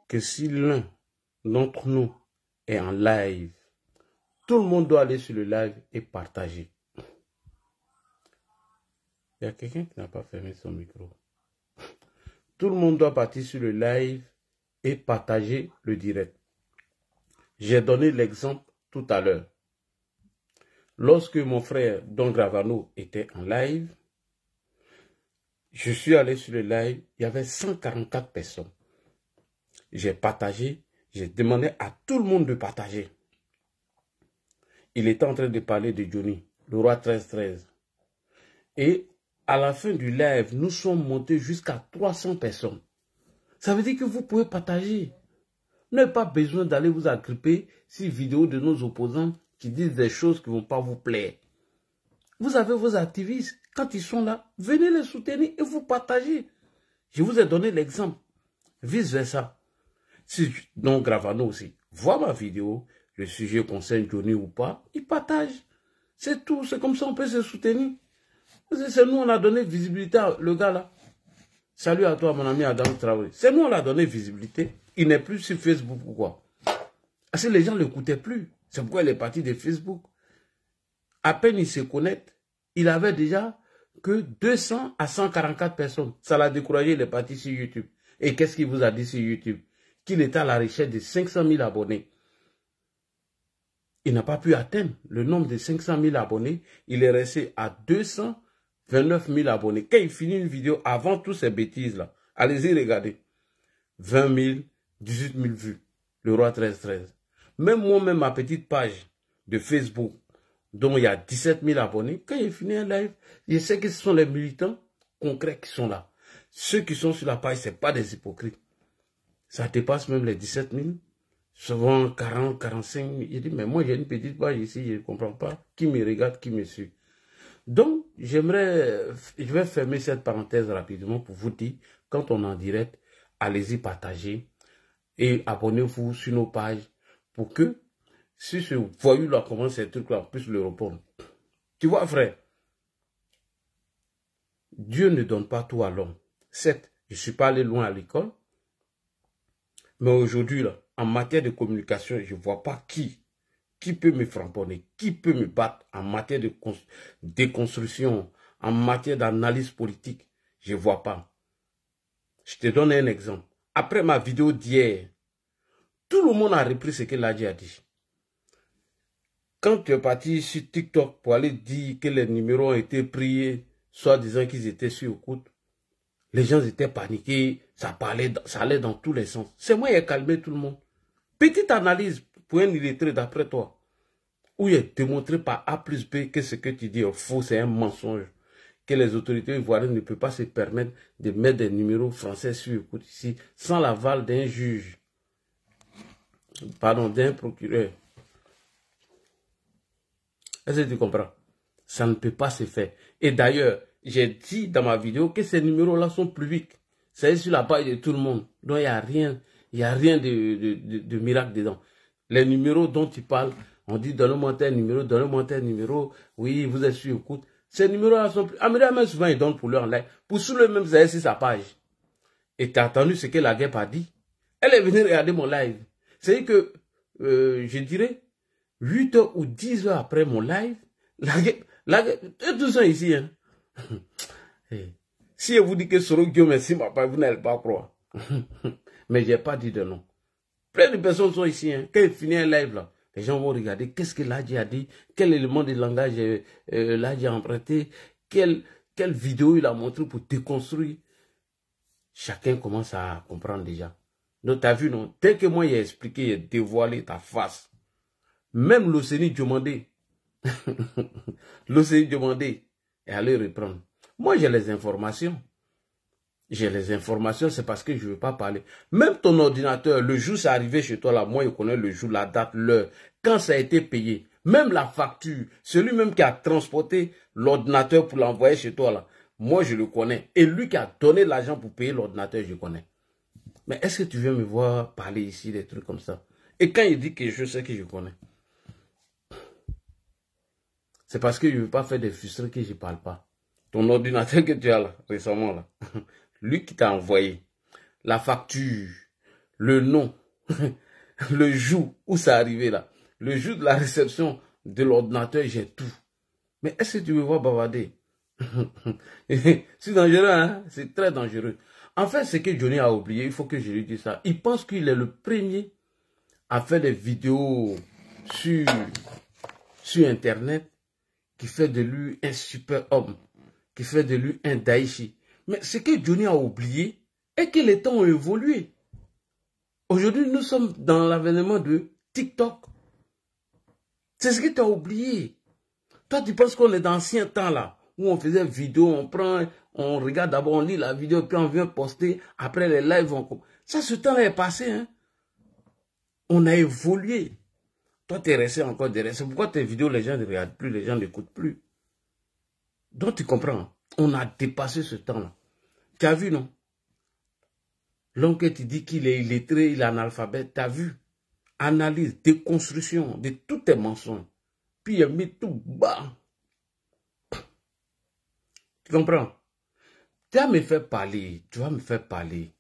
que si l'un d'entre nous est en live, tout le monde doit aller sur le live et partager. Il y a quelqu'un qui n'a pas fermé son micro. Tout le monde doit partir sur le live et partager le direct. J'ai donné l'exemple tout à l'heure. Lorsque mon frère Don Gravano était en live, je suis allé sur le live, il y avait 144 personnes. J'ai partagé, j'ai demandé à tout le monde de partager. Il était en train de parler de Johnny, le roi 13-13. Et à la fin du live, nous sommes montés jusqu'à 300 personnes. Ça veut dire que vous pouvez partager. Vous n'avez pas besoin d'aller vous agripper sur vidéos de nos opposants qui disent des choses qui ne vont pas vous plaire. Vous avez vos activistes. Quand ils sont là, venez les soutenir et vous partagez. Je vous ai donné l'exemple. Vice versa. Si Don Gravano aussi voit ma vidéo, le sujet concerne Johnny ou pas, il partage. C'est tout. C'est comme ça on peut se soutenir. C'est nous on a donné visibilité à le gars là. Salut à toi mon ami Adam Traoré. C'est nous on a donné visibilité. Il n'est plus sur Facebook. Pourquoi? Parce que les gens ne l'écoutaient plus. C'est pourquoi il est parti de Facebook. À peine il se connecte, il avait déjà que 200 à 144 personnes. Ça l'a découragé, il est parti sur YouTube. Et qu'est-ce qu'il vous a dit sur YouTube? Qu'il était à la recherche de 500 000 abonnés. Il n'a pas pu atteindre le nombre de 500 000 abonnés. Il est resté à 229 000 abonnés. Quand il finit une vidéo, avant toutes ces bêtises-là, allez-y regarder. 20 000, 18 000 vues. Le roi 13-13. Même moi-même, ma petite page de Facebook, dont il y a 17 000 abonnés, quand il finit un live, je sais que ce sont les militants concrets qui sont là. Ceux qui sont sur la page, ce n'est pas des hypocrites. Ça dépasse même les 17 000. Souvent 40, 45 000. Je dis, mais moi j'ai une petite page ici, je ne comprends pas qui me regarde, qui me suit. Donc, je vais fermer cette parenthèse rapidement pour vous dire, quand on est en direct, allez-y partager et abonnez-vous sur nos pages pour que, si ce voyou-là commence ces trucs-là, on puisse le répondre. Tu vois, frère, Dieu ne donne pas tout à l'homme. Certes, je ne suis pas allé loin à l'école, mais aujourd'hui, là, en matière de communication, je ne vois pas qui peut me framponner, qui peut me battre en matière de déconstruction, en matière d'analyse politique. Je ne vois pas. Je te donne un exemple. Après ma vidéo d'hier, tout le monde a repris ce que Ladji a dit. Quand tu es parti sur TikTok pour aller dire que les numéros ont été pris, soit disant qu'ils étaient sur écoute, les gens étaient paniqués, ça allait dans tous les sens. C'est moi qui ai calmé tout le monde. Petite analyse pour un illettré d'après toi, où il est démontré par A plus B que ce que tu dis est faux, c'est un mensonge. Que les autorités ivoiriennes ne peuvent pas se permettre de mettre des numéros français sur écoute ici, sans l'aval d'un juge, pardon, d'un procureur. Est-ce que tu comprends? Ça ne peut pas se faire. Et d'ailleurs, j'ai dit dans ma vidéo que ces numéros-là sont publics. C'est sur la page de tout le monde. Donc, il n'y a rien, de miracle dedans. Les numéros dont tu parles, on dit donne-moi tel numéro, oui, vous êtes sur écoute. Ces numéros-là sont plus... Amira, même souvent, ils donnent pour leur en live. Pour sous le même, c'est sur sa page. Et tu as entendu ce que la guêpe a dit? Elle est venue regarder mon live. C'est que, je dirais, 8 heures ou 10 heures après mon live, la guêpe, tous sont ici, hein. Si je vous dis que Soro Guillaume est si ma page, vous n'allez pas croire. Mais je n'ai pas dit de nom. Plein de personnes sont ici, hein. Quand il finit un live, là, les gens vont regarder qu'est-ce que Ladji a dit, quel élément de langage Ladji a emprunté, quelle vidéo il a montré pour déconstruire. Chacun commence à comprendre déjà. Donc, tu as vu, non? Dès que moi, il a expliqué, il a dévoilé ta face. Même l'Océanie demandé. L'Océanie demandé. Et allez reprendre. Moi, j'ai les informations. J'ai les informations, c'est parce que je ne veux pas parler. Même ton ordinateur, le jour c'est arrivé chez toi, là, moi, je connais le jour, la date, l'heure, quand ça a été payé. Même la facture, celui-même qui a transporté l'ordinateur pour l'envoyer chez toi, là, moi, je le connais. Et lui qui a donné l'argent pour payer l'ordinateur, je connais. Mais est-ce que tu viens me voir parler ici, des trucs comme ça? Et quand il dit que je sais que je connais, c'est parce que je ne veux pas faire des frustrés que je ne parle pas. Ton ordinateur que tu as là, récemment là, lui qui t'a envoyé, la facture, le nom, le jour où ça arrivé là, le jour de la réception de l'ordinateur, j'ai tout. Mais est-ce que tu me vois bavarder? C'est dangereux, hein? C'est très dangereux. En fait, ce que Johnny a oublié, il faut que je lui dise ça. Il pense qu'il est le premier à faire des vidéos sur Internet qui fait de lui un super homme, qui fait de lui un Daichi. Mais ce que Johnny a oublié est que les temps ont évolué. Aujourd'hui, nous sommes dans l'avènement de TikTok. C'est ce que tu as oublié. Toi, tu penses qu'on est dans l'ancien temps là, où on faisait vidéo, on prend, on regarde d'abord, on lit la vidéo, puis on vient poster, après les lives, ça, ce temps-là est passé, hein. On a évolué. Toi, tu es resté encore derrière. C'est pourquoi tes vidéos, les gens ne regardent plus, les gens n'écoutent plus. Donc, tu comprends, on a dépassé ce temps-là. Tu as vu, non? L'homme que tu dis qu'il est illettré, il est analphabète, tu as vu? Analyse, déconstruction de tous tes mensonges. Puis il a mis tout bas. Tu comprends? Tu vas me faire parler. Tu vas me faire parler.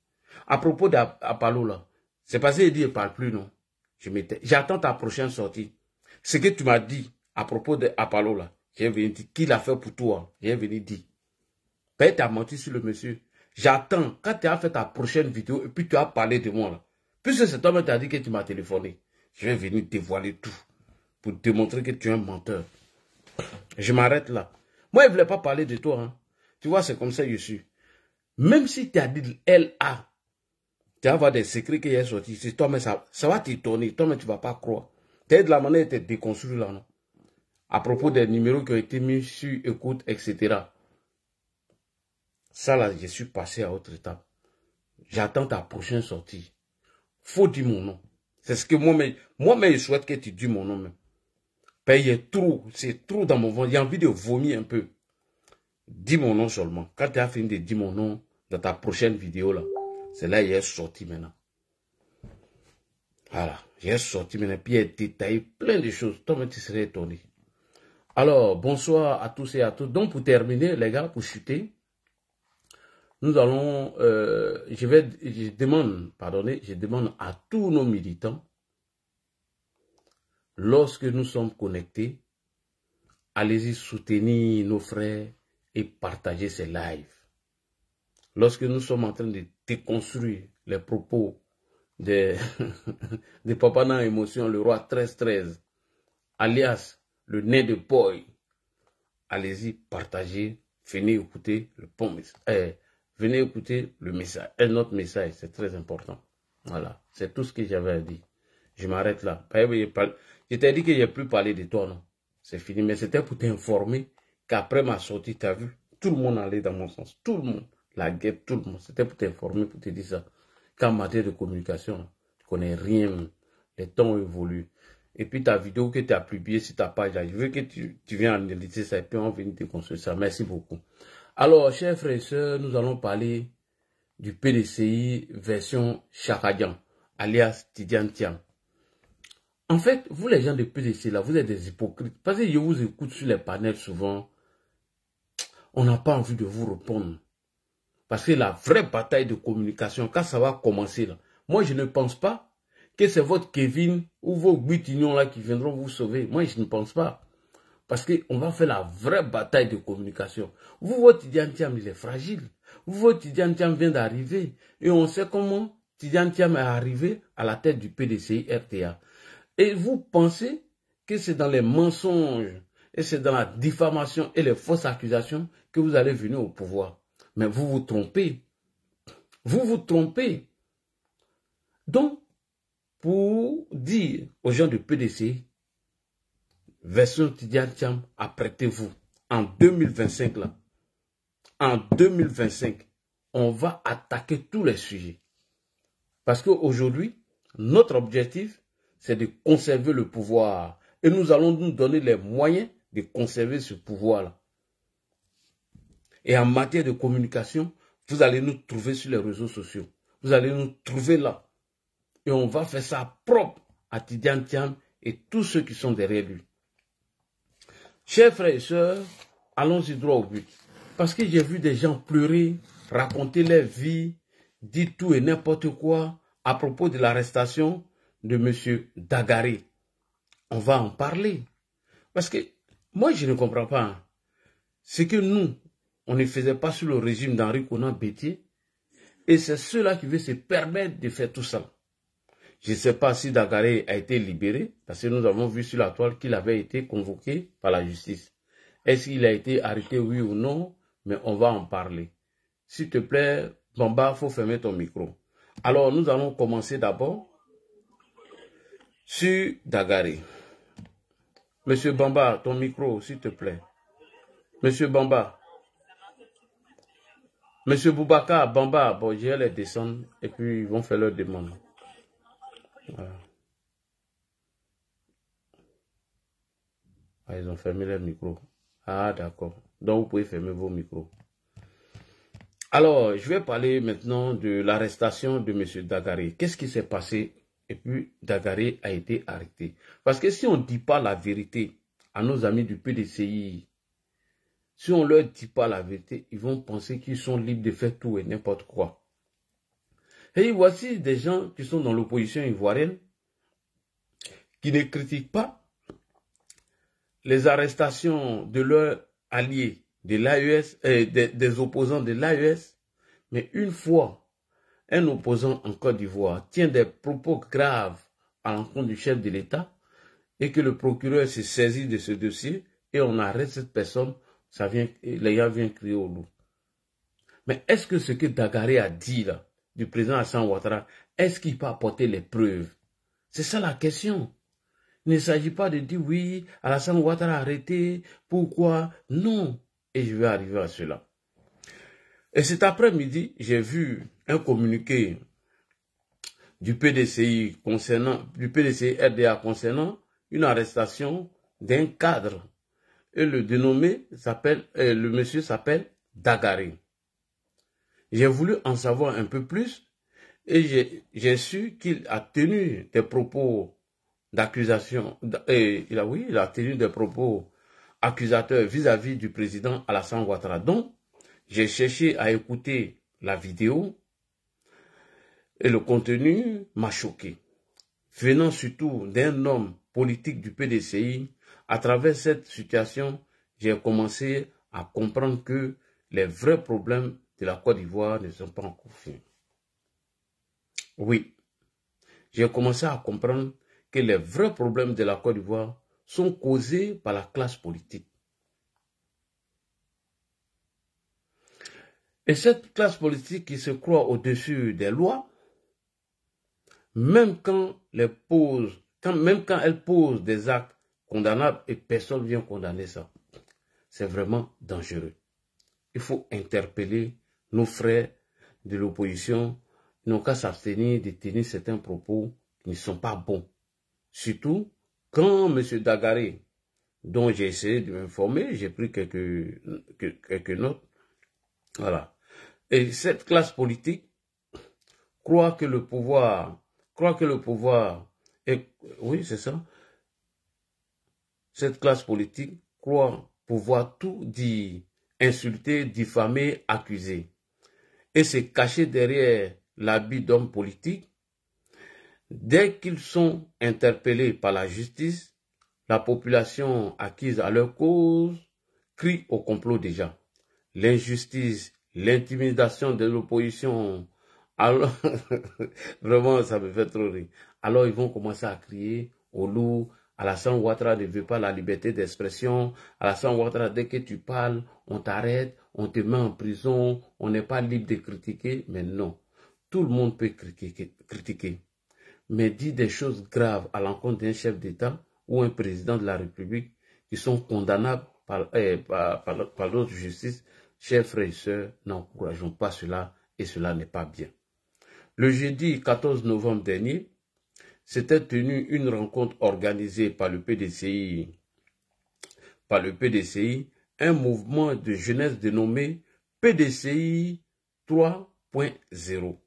À propos d'Apollo là, c'est parce qu'il dit qu'il ne parle plus, non? J'attends ta prochaine sortie. Ce que tu m'as dit à propos d'Apollo là, j'ai venu dire qu'il a fait pour toi. J'ai venu dire. Ben, tu as menti sur le monsieur. J'attends quand tu as fait ta prochaine vidéo et puis tu as parlé de moi là. Puisque cet homme t'a dit que tu m'as téléphoné, je vais venir dévoiler tout pour démontrer que tu es un menteur. Je m'arrête là. Moi, je ne voulais pas parler de toi. Hein. Tu vois, c'est comme ça que je suis. Même si tu as dit LA, tu vas avoir des secrets qui sont sortis. C'est toi, mais ça va t'étonner. Toi, mais tu ne vas pas croire. Tu es de la manière de te déconstruire là, non? À propos des numéros qui ont été mis sur écoute, etc. Ça là, je suis passé à autre étape. J'attends ta prochaine sortie. Faut dire mon nom. C'est ce que moi-même, je souhaite que tu dises mon nom même. C'est trop dans mon ventre. J'ai envie de vomir un peu. Dis mon nom seulement. Quand tu as fini de dire mon nom dans ta prochaine vidéo là, c'est là qu'il est sorti maintenant. Voilà, il est sorti maintenant. Puis il a détaillé plein de choses. Toi-même, tu serais étonné. Alors, bonsoir à tous et à toutes. Donc, pour terminer, les gars, pour chuter, nous allons, je demande à tous nos militants, lorsque nous sommes connectés, allez-y soutenir nos frères et partager ces lives. Lorsque nous sommes en train de déconstruire les propos de Papa dans émotion, le roi 1313, alias le nez de boy, allez-y partager, venez écouter le bon message. Venez écouter le message, notre message, c'est très important. Voilà, c'est tout ce que j'avais à dire. Je m'arrête là. Je t'ai dit que je n'ai plus parlé de toi, non? C'est fini, mais c'était pour t'informer qu'après ma sortie, tu as vu, tout le monde allait dans mon sens. Tout le monde, la guerre, tout le monde. C'était pour t'informer, pour te dire ça. Qu'en matière de communication, tu ne connais rien. Les temps évoluent. Et puis ta vidéo que tu as publiée sur ta page, là, je veux que tu viennes analyser ça et puis on va venir te construire ça. Merci beaucoup. Alors, chers frères et sœurs, nous allons parler du PDCI version Chakadian, alias Tidiane Thiam. En fait, vous les gens de PDCI, là, vous êtes des hypocrites. Parce que je vous écoute sur les panels souvent, on n'a pas envie de vous répondre. Parce que la vraie bataille de communication, quand ça va commencer, là, moi je ne pense pas que c'est votre Kevin ou vos Guitignons là qui viendront vous sauver. Moi je ne pense pas. Parce qu'on va faire la vraie bataille de communication. Vous, votre Tidiane Thiam, il est fragile. Vous, votre Tidiane Thiam vient d'arriver. Et on sait comment Tidiane Thiam est arrivé à la tête du PDCI RTA. Et vous pensez que c'est dans les mensonges, et c'est dans la diffamation et les fausses accusations que vous allez venir au pouvoir. Mais vous vous trompez. Vous vous trompez. Donc, pour dire aux gens du PDCI, version Tidiane Thiam, apprêtez-vous. En 2025, là, en 2025, on va attaquer tous les sujets. Parce qu'aujourd'hui, notre objectif, c'est de conserver le pouvoir. Et nous allons nous donner les moyens de conserver ce pouvoir-là. Et en matière de communication, vous allez nous trouver sur les réseaux sociaux. Vous allez nous trouver là. Et on va faire ça propre à Tidiane Thiam et tous ceux qui sont derrière lui. Chers frères et sœurs, allons-y droit au but. Parce que j'ai vu des gens pleurer, raconter leur vie, dit tout et n'importe quoi à propos de l'arrestation de M. Dagaré. On va en parler. Parce que moi, je ne comprends pas. C'est que nous, on ne faisait pas sous le régime d'Henri Konan Bétier. Et c'est ceux-là qui veulent se permettre de faire tout ça. Je ne sais pas si Dagaré a été libéré, parce que nous avons vu sur la toile qu'il avait été convoqué par la justice. Est-ce qu'il a été arrêté, oui ou non? Mais on va en parler. S'il te plaît, Bamba, il faut fermer ton micro. Alors, nous allons commencer d'abord sur Dagaré. Monsieur Bamba, ton micro, s'il te plaît. Monsieur Bamba. Monsieur Boubacar, Bamba, bon, je vais les descendre et puis ils vont faire leur demande. Voilà. Ah, ils ont fermé leur micro. Ah, d'accord. Donc, vous pouvez fermer vos micros. Alors, je vais parler maintenant de l'arrestation de M. Dagaré. Qu'est-ce qui s'est passé? Et puis, Dagaré a été arrêté. Parce que si on ne dit pas la vérité à nos amis du PDCI, si on ne leur dit pas la vérité, ils vont penser qu'ils sont libres de faire tout et n'importe quoi. Et voici des gens qui sont dans l'opposition ivoirienne, qui ne critiquent pas les arrestations de leurs alliés, de l'AES, des opposants de l'AES, mais une fois un opposant en Côte d'Ivoire tient des propos graves à l'encontre du chef de l'État et que le procureur se saisit de ce dossier et on arrête cette personne, ça vient, les gens viennent crier au loup. Mais est-ce que ce que Dagaré a dit là, du président Alassane Ouattara, est-ce qu'il peut apporter les preuves? C'est ça la question. Il ne s'agit pas de dire oui, Alassane Ouattara a arrêté, pourquoi? Non. Et je vais arriver à cela. Et cet après-midi, j'ai vu un communiqué du PDCI RDA concernant une arrestation d'un cadre. Et le dénommé s'appelle, le monsieur s'appelle Dagaré. J'ai voulu en savoir un peu plus et j'ai su qu'il a tenu des propos d'accusation, il a tenu des propos accusateurs vis-à-vis du président Alassane Ouattara. Donc, j'ai cherché à écouter la vidéo et le contenu m'a choqué. Venant surtout d'un homme politique du PDCI, à travers cette situation, j'ai commencé à comprendre que les vrais problèmes de la Côte d'Ivoire ne sont pas encore finis. Oui, j'ai commencé à comprendre que les vrais problèmes de la Côte d'Ivoire sont causés par la classe politique. Et cette classe politique qui se croit au-dessus des lois, même quand elle pose des actes condamnables et personne ne vient condamner ça, c'est vraiment dangereux. Il faut interpeller nos frères de l'opposition. Ils n'ont qu'à s'abstenir de tenir certains propos qui ne sont pas bons. Surtout quand M. Dagaré, dont j'ai essayé de m'informer, j'ai pris quelques notes. Voilà. Et cette classe politique croit que le pouvoir est... Oui, c'est ça. Cette classe politique croit pouvoir tout dire, insulter, diffamer, accuser. Et se cacher derrière l'habit d'homme politique. Dès qu'ils sont interpellés par la justice, la population acquise à leur cause crie au complot déjà. L'injustice, l'intimidation de l'opposition, alors, vraiment ça me fait trop rire. Alors ils vont commencer à crier au loup, Alassane Ouattara ne veut pas la liberté d'expression, Alassane Ouattara, dès que tu parles, on t'arrête, on te met en prison, on n'est pas libre de critiquer, mais non, tout le monde peut critiquer. Mais dit des choses graves à l'encontre d'un chef d'État ou un président de la République qui sont condamnables par l'autre justice, chers frères et sœurs, n'encourageons pas cela et cela n'est pas bien. Le jeudi 14 novembre dernier, s'était tenue une rencontre organisée par le PDCI, un mouvement de jeunesse dénommé PDCI 3.0.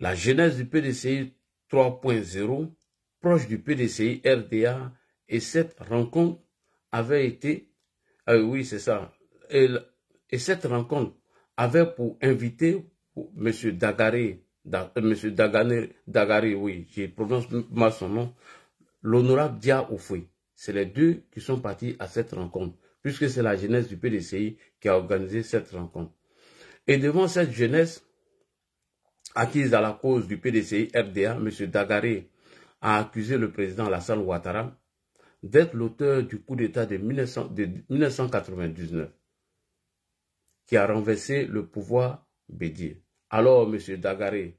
La jeunesse du PDCI 3.0, proche du PDCI RDA, et cette rencontre avait été, oui c'est ça, et cette rencontre avait pour invité M. Dagaré, oui, je prononce mal son nom, l'honorable Dia Oufoué. C'est les deux qui sont partis à cette rencontre, puisque c'est la jeunesse du PDCI qui a organisé cette rencontre. Et devant cette jeunesse acquise à la cause du PDCI RDA, M. Dagaré a accusé le président Alassane Ouattara d'être l'auteur du coup d'État de 1999 qui a renversé le pouvoir Bédié. Alors, M. Dagaré,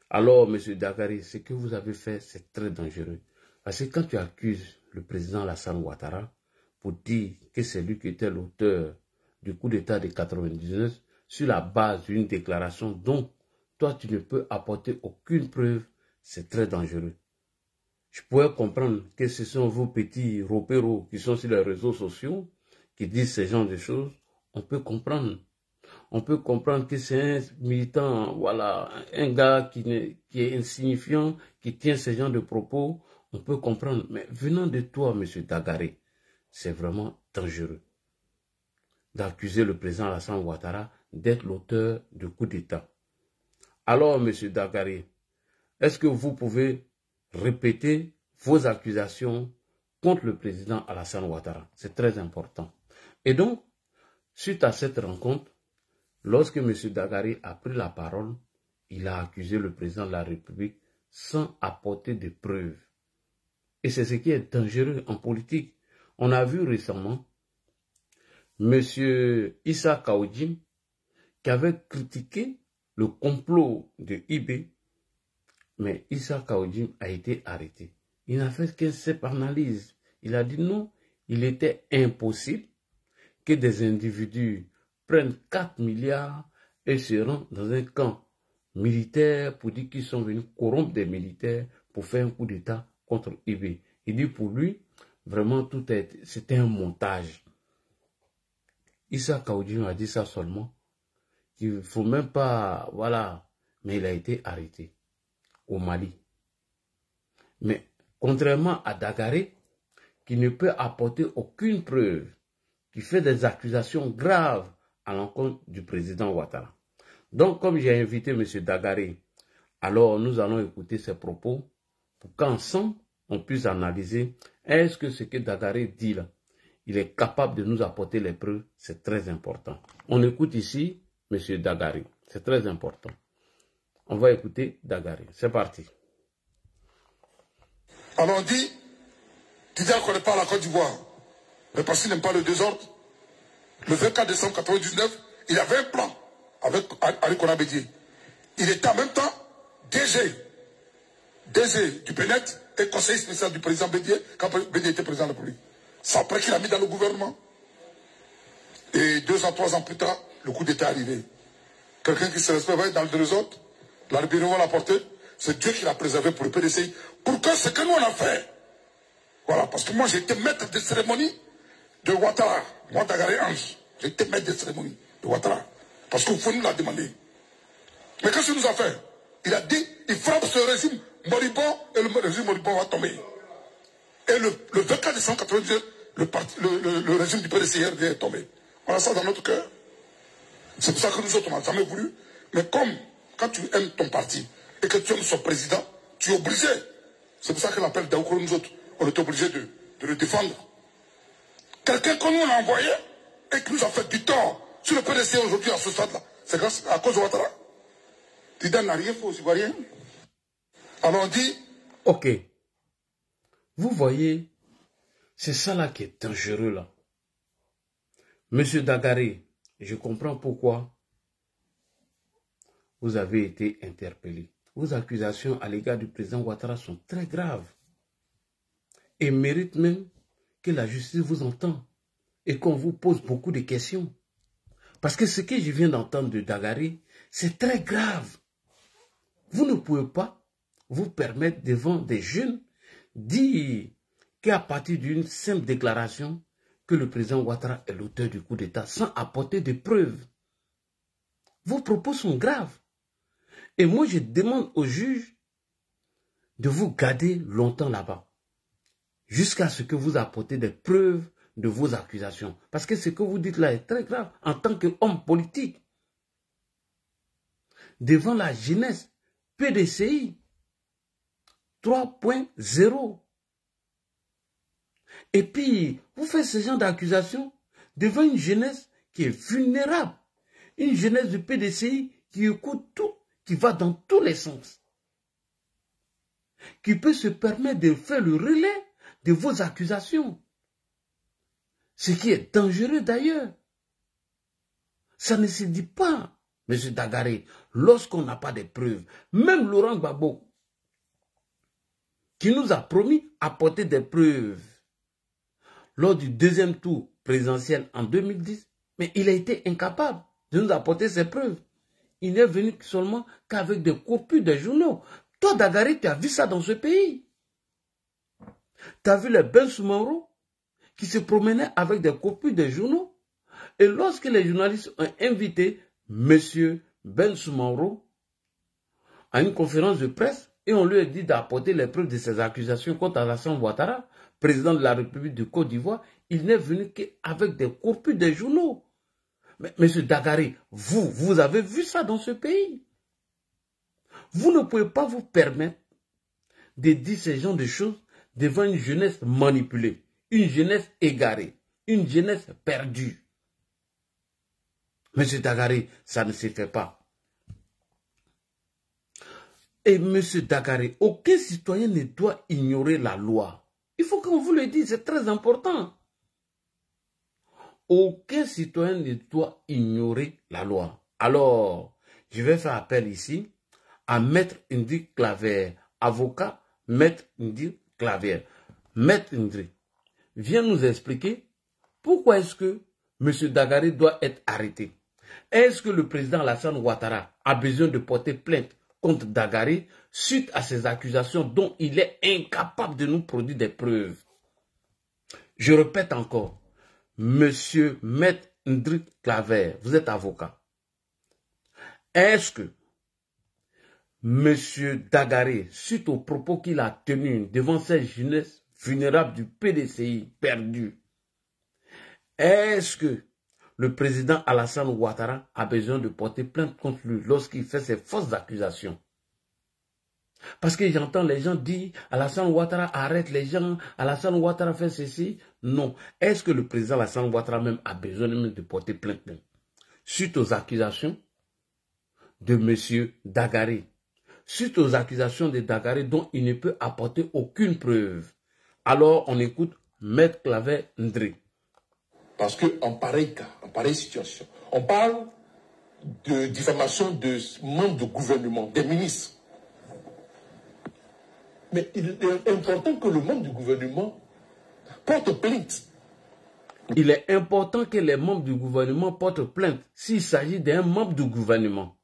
ce que vous avez fait, c'est très dangereux. Parce que quand tu accuses le président Alassane Ouattara pour dire que c'est lui qui était l'auteur du coup d'État de 1999 sur la base d'une déclaration dont toi tu ne peux apporter aucune preuve, c'est très dangereux. Je pourrais comprendre que ce sont vos petits repéros qui sont sur les réseaux sociaux qui disent ce genre de choses. On peut comprendre. On peut comprendre que c'est un militant, voilà, un gars qui est insignifiant, qui tient ce genre de propos. On peut comprendre. Mais venant de toi, M. Dagaré, c'est vraiment dangereux d'accuser le président Alassane Ouattara d'être l'auteur du coup d'État. Alors, M. Dagaré, est-ce que vous pouvez répéter vos accusations contre le président Alassane Ouattara? C'est très important. Et donc, suite à cette rencontre, lorsque M. Dagaré a pris la parole, il a accusé le président de la République sans apporter de preuves. Et c'est ce qui est dangereux en politique. On a vu récemment M. Issa Kaoudim qui avait critiqué le complot de IB, mais Issa Kaoudim a été arrêté. Il n'a fait qu'une simple analyse. Il a dit non, il était impossible que des individus prennent 4 milliards et se rendent dans un camp militaire pour dire qu'ils sont venus corrompre des militaires pour faire un coup d'État contre IB. Il dit pour lui, vraiment c'était un montage. Issa Kaoudim a dit ça seulement, qu'il ne faut même pas, voilà, mais il a été arrêté au Mali. Mais contrairement à Dagaré, qui ne peut apporter aucune preuve, qui fait des accusations graves à l'encontre du président Ouattara. Donc, comme j'ai invité M. Dagaré, alors nous allons écouter ses propos pour qu'ensemble, on puisse analyser est-ce que ce que Dagaré dit là, il est capable de nous apporter les preuves. C'est très important. On écoute ici M. Dagaré. C'est très important. On va écouter Dagaré. C'est parti. Alors on dit, Didier ne connaît pas la Côte d'Ivoire, mais parce qu'il n'aime pas le désordre. Le 24 décembre 1999, il avait un plan avec Ali Kona Bédié. Il était en même temps DG du PNET et conseiller spécial du président Bédié quand Bédié était président de la République. C'est après qu'il a mis dans le gouvernement. Et 2 ans, 3 ans plus tard, le coup d'État est arrivé. Quelqu'un qui se respecte dans le désordre, la rébellion va l'apporter. C'est Dieu qui l'a préservé pour le PDCI. Pour que ce que nous on a fait. Voilà, parce que moi j'étais maître de cérémonie de Ouattara. Moi, Dagaré Ange. J'étais maître de cérémonie de Ouattara. Parce que vous nous l'a demandé. Mais qu'est-ce qu'il nous a fait? Il a dit, il frappe ce régime moribond et le régime moribond va tomber. Et le 24 décembre 1992, le régime du PDCI est tombé. On a ça dans notre cœur. C'est pour ça que nous autres, on n'a jamais voulu. Mais comme, quand tu aimes ton parti et que tu aimes son président, tu es obligé. C'est pour ça que l'appel d'Aoukro, nous autres, on était obligé de le défendre. Quelqu'un que nous on a envoyé et qui nous a fait du tort sur le PDC aujourd'hui à ce stade-là, c'est grâce à cause de Ouattara. Didier n'a rien fait aux Ivoiriens. Alors on dit... Ok. Vous voyez, c'est ça là qui est dangereux là. Monsieur Dagaré, je comprends pourquoi vous avez été interpellé. Vos accusations à l'égard du président Ouattara sont très graves et méritent même que la justice vous entende et qu'on vous pose beaucoup de questions. Parce que ce que je viens d'entendre de Dagaré, c'est très grave. Vous ne pouvez pas vous permettre devant des jeunes dire qu'à partir d'une simple déclaration que le président Ouattara est l'auteur du coup d'État sans apporter de preuves. Vos propos sont graves. Et moi, je demande au juge de vous garder longtemps là-bas, jusqu'à ce que vous apportez des preuves de vos accusations. Parce que ce que vous dites là est très grave en tant qu'homme politique. devant la jeunesse PDCI 3.0. Et puis, vous faites ce genre d'accusation devant une jeunesse qui est vulnérable. Une jeunesse du PDCI qui écoute tout, qui va dans tous les sens. Qui peut se permettre de faire le relais de vos accusations. Ce qui est dangereux d'ailleurs. Ça ne se dit pas, M. Dagaré, lorsqu'on n'a pas de preuves. Même Laurent Gbagbo, qui nous a promis apporter des preuves lors du deuxième tour présidentiel en 2010, mais il a été incapable de nous apporter ces preuves. Il n'est venu seulement qu'avec des copies des journaux. Toi, Dagaré, tu as vu ça dans ce pays. Tu as vu les Ben Soumaro qui se promenaient avec des copies des journaux. Et lorsque les journalistes ont invité M. Ben Soumaro à une conférence de presse, et on lui a dit d'apporter les preuves de ses accusations contre Alassane Ouattara, président de la République de Côte d'Ivoire, il n'est venu qu'avec des copies des journaux. Mais M. Dagaré, vous avez vu ça dans ce pays. Vous ne pouvez pas vous permettre de dire ce genre de choses devant une jeunesse manipulée, une jeunesse égarée, une jeunesse perdue. M. Dagaré, ça ne se fait pas. Et M. Dagaré, aucun citoyen ne doit ignorer la loi. Il faut qu'on vous le dise, c'est très important. Aucun citoyen ne doit ignorer la loi. Alors, je vais faire appel ici à Maître Ndri Claver, avocat Maître Ndri Claver. Maître Ndri, viens nous expliquer pourquoi est-ce que M. Dagaré doit être arrêté. Est-ce que le président Alassane Ouattara a besoin de porter plainte contre Dagaré suite à ces accusations dont il est incapable de nous produire des preuves? Je répète encore, Monsieur Maître Ndri Claver, vous êtes avocat. Est-ce que Monsieur Dagaré, suite aux propos qu'il a tenus devant cette jeunesse vulnérable du PDCI perdu, est-ce que le président Alassane Ouattara a besoin de porter plainte contre lui lorsqu'il fait ces fausses accusations? Parce que j'entends les gens dire Alassane Ouattara arrête les gens, Alassane Ouattara fait ceci. Non. Est-ce que le président Alassane Ouattara même a besoin de porter plainte suite aux accusations de M. Dagaré? Suite aux accusations de Dagaré dont il ne peut apporter aucune preuve. Alors on écoute Maître Claver Ndri. Parce qu'en pareil cas, en pareille situation, on parle de diffamation de membres du gouvernement, des ministres. Mais il est important que le membre du gouvernement porte plainte. Il est important que les membres du gouvernement portent plainte s'il s'agit d'un membre du gouvernement.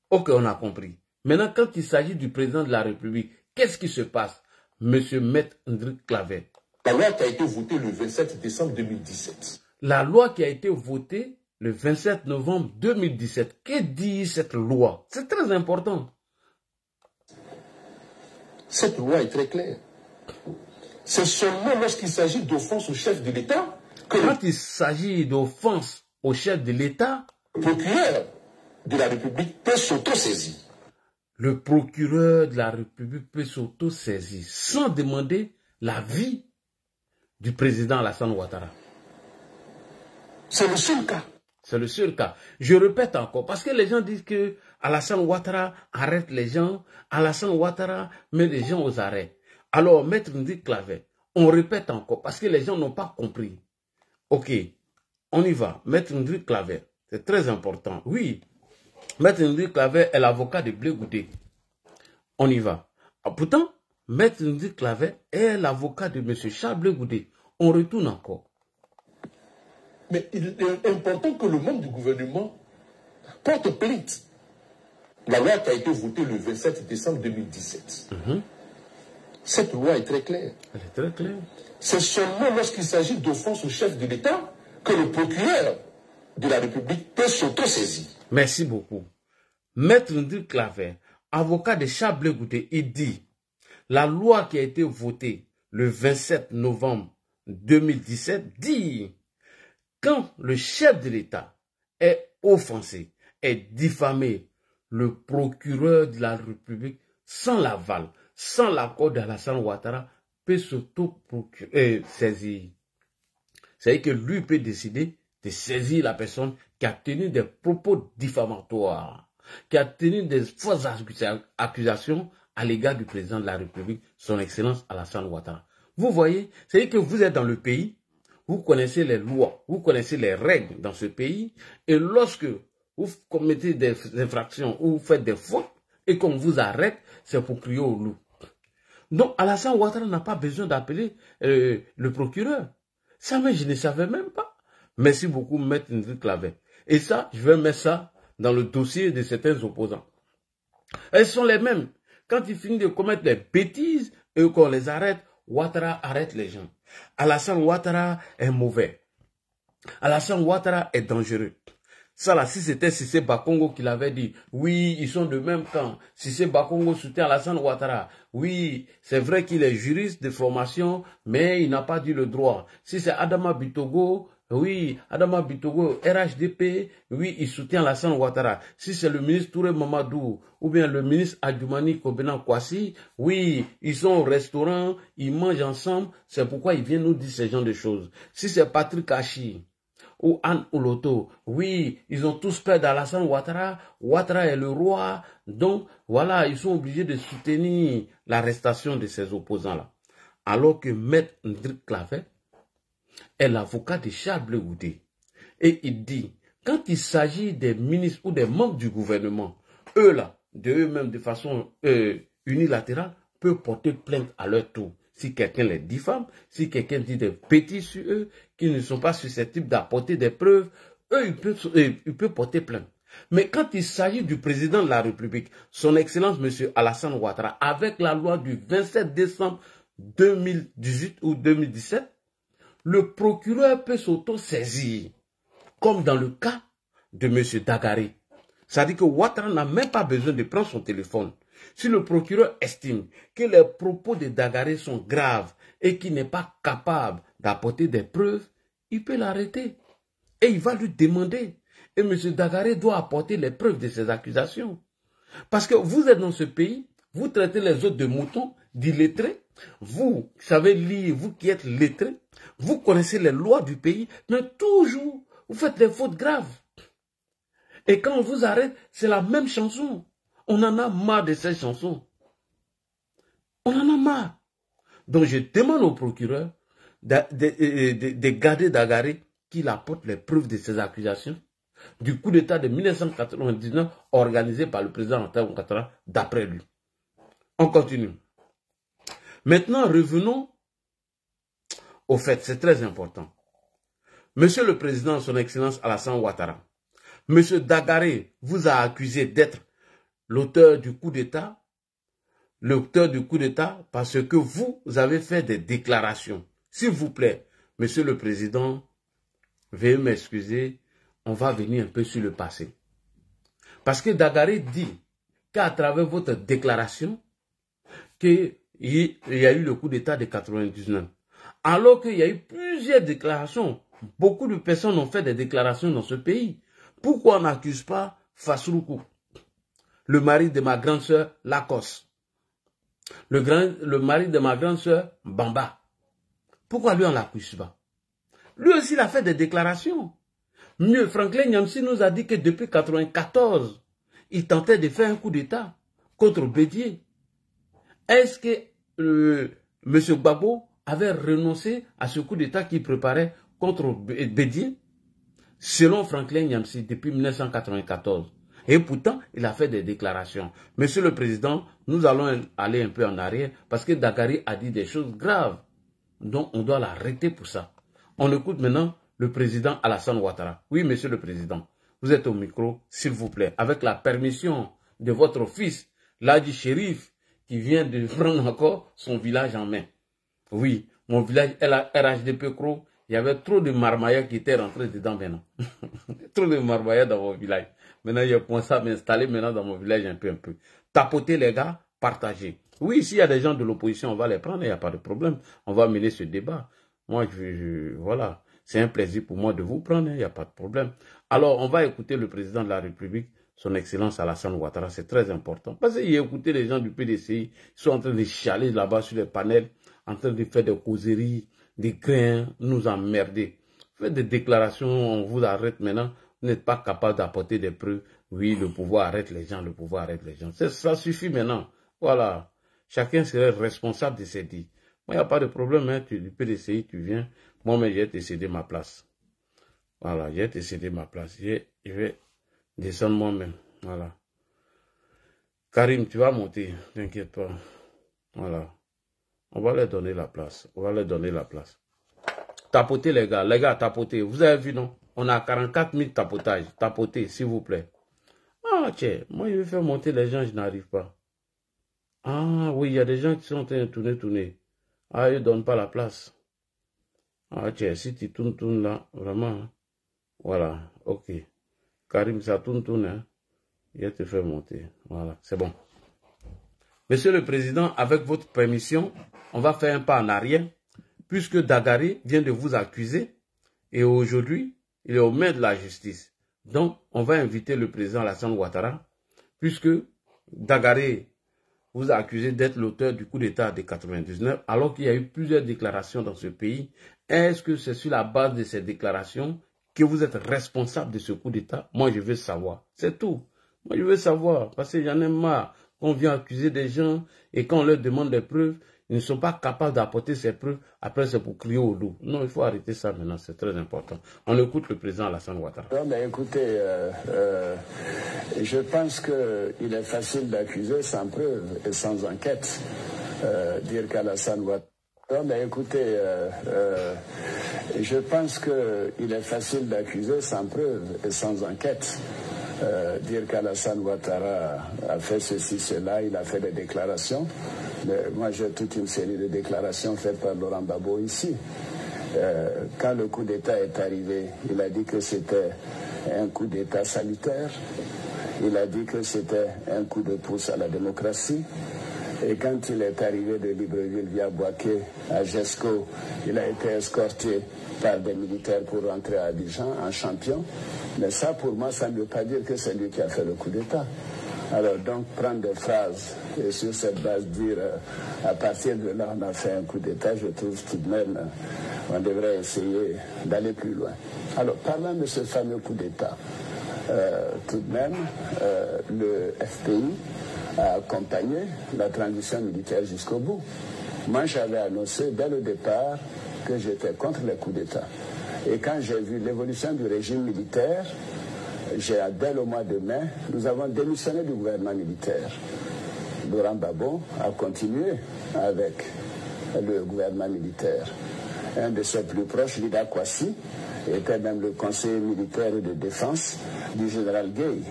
Ok, on a compris. Maintenant, quand il s'agit du président de la République, qu'est-ce qui se passe, Monsieur Maître Ndri Claver? La loi qui a été votée le 27 décembre 2017. La loi qui a été votée le 27 novembre 2017. Que dit cette loi? C'est très important. Cette loi est très claire. C'est seulement lorsqu'il s'agit d'offense au chef de l'État que quand il s'agit d'offense au chef de l'État, le procureur de la République peut s'auto-saisir. Le procureur de la République peut s'auto-saisir sans demander l'avis du président Alassane Ouattara. C'est le seul cas. C'est le seul cas. Je répète encore, parce que les gens disent que Alassane Ouattara arrête les gens, Alassane Ouattara met les gens aux arrêts. Alors, Maître Ndri Claver, on répète encore, parce que les gens n'ont pas compris. Ok, on y va. Maître Ndri Claver, c'est très important. Oui, Maître Ndri Claver est l'avocat de Blé Goudé. On y va. Pourtant, Maître Ndri Claver est l'avocat de M. Charles Blé Goudé. On retourne encore. Mais il est important que le membre du gouvernement porte plainte. La loi qui a été votée le 27 décembre 2017. Cette loi est très claire. Elle est très claire. C'est seulement lorsqu'il s'agit d'offense au chef de l'État que le procureur de la République peut s'auto-saisir. Merci beaucoup. Maître Ndri Claver, avocat de Charles Blé Goudé, il dit la loi qui a été votée le 27 novembre 2017 dit quand le chef de l'État est offensé, est diffamé le procureur de la République, sans l'aval, sans l'accord d'Alassane Ouattara, peut s'auto-saisir. C'est-à-dire que lui peut décider de saisir la personne qui a tenu des propos diffamatoires, qui a tenu des fausses accusations à l'égard du président de la République, son Excellence Alassane Ouattara. Vous voyez, c'est-à-dire que vous êtes dans le pays, vous connaissez les lois, vous connaissez les règles dans ce pays, et lorsque vous commettez des infractions ou vous faites des fautes, et qu'on vous arrête, c'est pour crier au loup. Donc Alassane Ouattara n'a pas besoin d'appeler le procureur. Ça, mais je ne savais même pas. Merci beaucoup, Maître Ndrick Clavet. Et ça, je vais mettre ça dans le dossier de certains opposants. Elles sont les mêmes. Quand ils finissent de commettre des bêtises et qu'on les arrête, Ouattara arrête les gens. Alassane Ouattara est mauvais. Alassane Ouattara est dangereux. Ça là, si c'était Cissé Bakongo qui l'avait dit, oui, ils sont de même camp. Cissé Bakongo soutient Alassane Ouattara. Oui, c'est vrai qu'il est juriste de formation, mais il n'a pas dit le droit. Si c'est Adama Bitogo, oui, Adama Bitogo, RHDP, oui, il soutient Alassane Ouattara. Si c'est le ministre Touré Mamadou, ou bien le ministre Adjoumani Kobenan Kwasi, oui, ils sont au restaurant, ils mangent ensemble, c'est pourquoi ils viennent nous dire ce genre de choses. Si c'est Patrick Hachi, ou Anne Oloto, oui, ils ont tous peur d'Alassane Ouattara, Ouattara est le roi, donc voilà, ils sont obligés de soutenir l'arrestation de ces opposants-là. Alors que Maître Ndrick Clavet est l'avocat de Charles Blé Goudé. Et il dit, quand il s'agit des ministres ou des membres du gouvernement, eux là, de eux-mêmes de façon unilatérale, peuvent porter plainte à leur tour. Si quelqu'un les diffame, si quelqu'un dit des bêtises sur eux, qui ne sont pas susceptibles d'apporter des preuves, eux, ils peuvent porter plainte. Mais quand il s'agit du président de la République, son Excellence M. Alassane Ouattara, avec la loi du 27 décembre 2018 ou 2017, le procureur peut s'auto-saisir, comme dans le cas de M. Dagaré. C'est-à-dire que Ouattara n'a même pas besoin de prendre son téléphone. Si le procureur estime que les propos de Dagaré sont graves et qu'il n'est pas capable d'apporter des preuves, il peut l'arrêter. Et il va lui demander. Et M. Dagaré doit apporter les preuves de ses accusations. Parce que vous êtes dans ce pays, vous traitez les autres de moutons, d'illettrés. Vous savez lire, vous qui êtes lettrés, vous connaissez les lois du pays, mais toujours, vous faites des fautes graves. Et quand on vous arrête, c'est la même chanson. On en a marre de ces chansons. On en a marre. Donc je demande au procureur de garder Dagaré qu'il apporte les preuves de ses accusations du coup d'État de 1999 organisé par le président Alassane Ouattara d'après lui. On continue. Maintenant, revenons au fait, c'est très important. Monsieur le Président, son Excellence Alassane Ouattara, Monsieur Dagaré vous a accusé d'être l'auteur du coup d'État, parce que vous avez fait des déclarations. S'il vous plaît, Monsieur le Président, veuillez m'excuser, on va venir un peu sur le passé. Parce que Dagaré dit qu'à travers votre déclaration, qu'il y a eu le coup d'État de 99. Alors qu'il y a eu plusieurs déclarations, beaucoup de personnes ont fait des déclarations dans ce pays. Pourquoi on n'accuse pas Fasroukou, le mari de ma grande sœur Lacoste, le mari de ma grande sœur Bamba? Pourquoi lui on ne l'accuse pas? Lui aussi il a fait des déclarations. Mieux, Franklin Nyamsi nous a dit que depuis 1994, il tentait de faire un coup d'État contre Bédié. Est-ce que M. Gbagbo avait renoncé à ce coup d'État qu'il préparait contre Bédié? Selon Franklin Nyamsi, depuis 1994. Et pourtant, il a fait des déclarations. Monsieur le Président, nous allons aller un peu en arrière parce que Dagaré a dit des choses graves. Donc, on doit l'arrêter pour ça. On écoute maintenant le président Alassane Ouattara. Oui, Monsieur le Président, vous êtes au micro, s'il vous plaît, avec la permission de votre fils, Ladji Chérif, qui vient de prendre encore son village en main. Oui, mon village RHDP Kro, il y avait trop de marmaillas qui étaient rentrés dedans maintenant. Trop de marmaillas dans mon village. Maintenant, il y a commencé à m'installer maintenant dans mon village un peu. Tapotez les gars, partagez. Oui, s'il y a des gens de l'opposition, on va les prendre, il n'y a pas de problème. On va mener ce débat. Moi, voilà, c'est un plaisir pour moi de vous prendre, il n'y a pas de problème. Alors, on va écouter le président de la République, son excellence Alassane Ouattara, c'est très important. Parce qu'il a écouté les gens du PDCI, ils sont en train de chialer là-bas sur les panels, en train de faire des causeries, des grains, nous emmerder. Faites des déclarations, on vous arrête maintenant, vous n'êtes pas capable d'apporter des preuves. Oui, le pouvoir arrête les gens, le pouvoir arrête les gens. Ça suffit maintenant. Voilà. Chacun serait responsable de ses dits. Moi, il n'y a pas de problème, hein. Du PDCI, tu viens. Moi-même, je vais te céder ma place. Voilà, je vais te céder ma place. Je vais descendre moi-même. Voilà. Karim, tu vas monter. T'inquiète pas. Voilà. On va leur donner la place. On va leur donner la place. Tapotez, les gars. Les gars, tapotez. Vous avez vu, non? On a 44 000 tapotages. Tapotez, s'il vous plaît. Ah, tiens. Moi, je vais faire monter les gens, je n'arrive pas. Ah, oui, il y a des gens qui sont en train de tourner. Ah, ils ne donnent pas la place. Ah, tiens, si tu tournes là, vraiment. Hein. Voilà, ok. Karim, ça tourne, hein. Je te fais monter. Voilà, c'est bon. Monsieur le Président, avec votre permission, on va faire un pas en arrière, puisque Dagaré vient de vous accuser, et aujourd'hui, il est aux mains de la justice. Donc, on va inviter le président Alassane Ouattara, puisque Dagaré vous a accusé d'être l'auteur du coup d'État de 99, alors qu'il y a eu plusieurs déclarations dans ce pays. Est-ce que c'est sur la base de ces déclarations que vous êtes responsable de ce coup d'État? Moi, je veux savoir. C'est tout. Moi, je veux savoir, parce que j'en ai marre qu'on vient accuser des gens et quand on leur demande des preuves, ils ne sont pas capables d'apporter ces preuves. Après, c'est pour crier au loup. Non, il faut arrêter ça maintenant, c'est très important. On écoute le président Alassane Ouattara. Non, mais écoutez, je pense qu'il est facile d'accuser sans preuve et sans enquête. Dire qu'Alassane Ouattara... Non, mais écoutez, je pense qu'il est facile d'accuser sans preuve et sans enquête. Dire qu'Alassane Ouattara a fait ceci, cela, il a fait des déclarations. Mais moi, j'ai toute une série de déclarations faites par Laurent Gbagbo ici. Quand le coup d'État est arrivé, il a dit que c'était un coup d'État salutaire. Il a dit que c'était un coup de pouce à la démocratie. Et quand il est arrivé de Libreville via Boaké à Gesco, il a été escorté par des militaires pour rentrer à Abidjan en champion. Mais ça, pour moi, ça ne veut pas dire que c'est lui qui a fait le coup d'État. Alors, donc, prendre des phrases et sur cette base dire à partir de là, on a fait un coup d'État, je trouve tout de même on devrait essayer d'aller plus loin. Alors, parlant de ce fameux coup d'État, tout de même, le FPI a accompagné la transition militaire jusqu'au bout. Moi, j'avais annoncé dès le départ que j'étais contre les coups d'État. Et quand j'ai vu l'évolution du régime militaire, dès le mois de mai, nous avons démissionné du gouvernement militaire. Laurent Gbagbo a continué avec le gouvernement militaire. Un de ses plus proches, Lida Kwasi, était même le conseiller militaire de défense du général Gueye.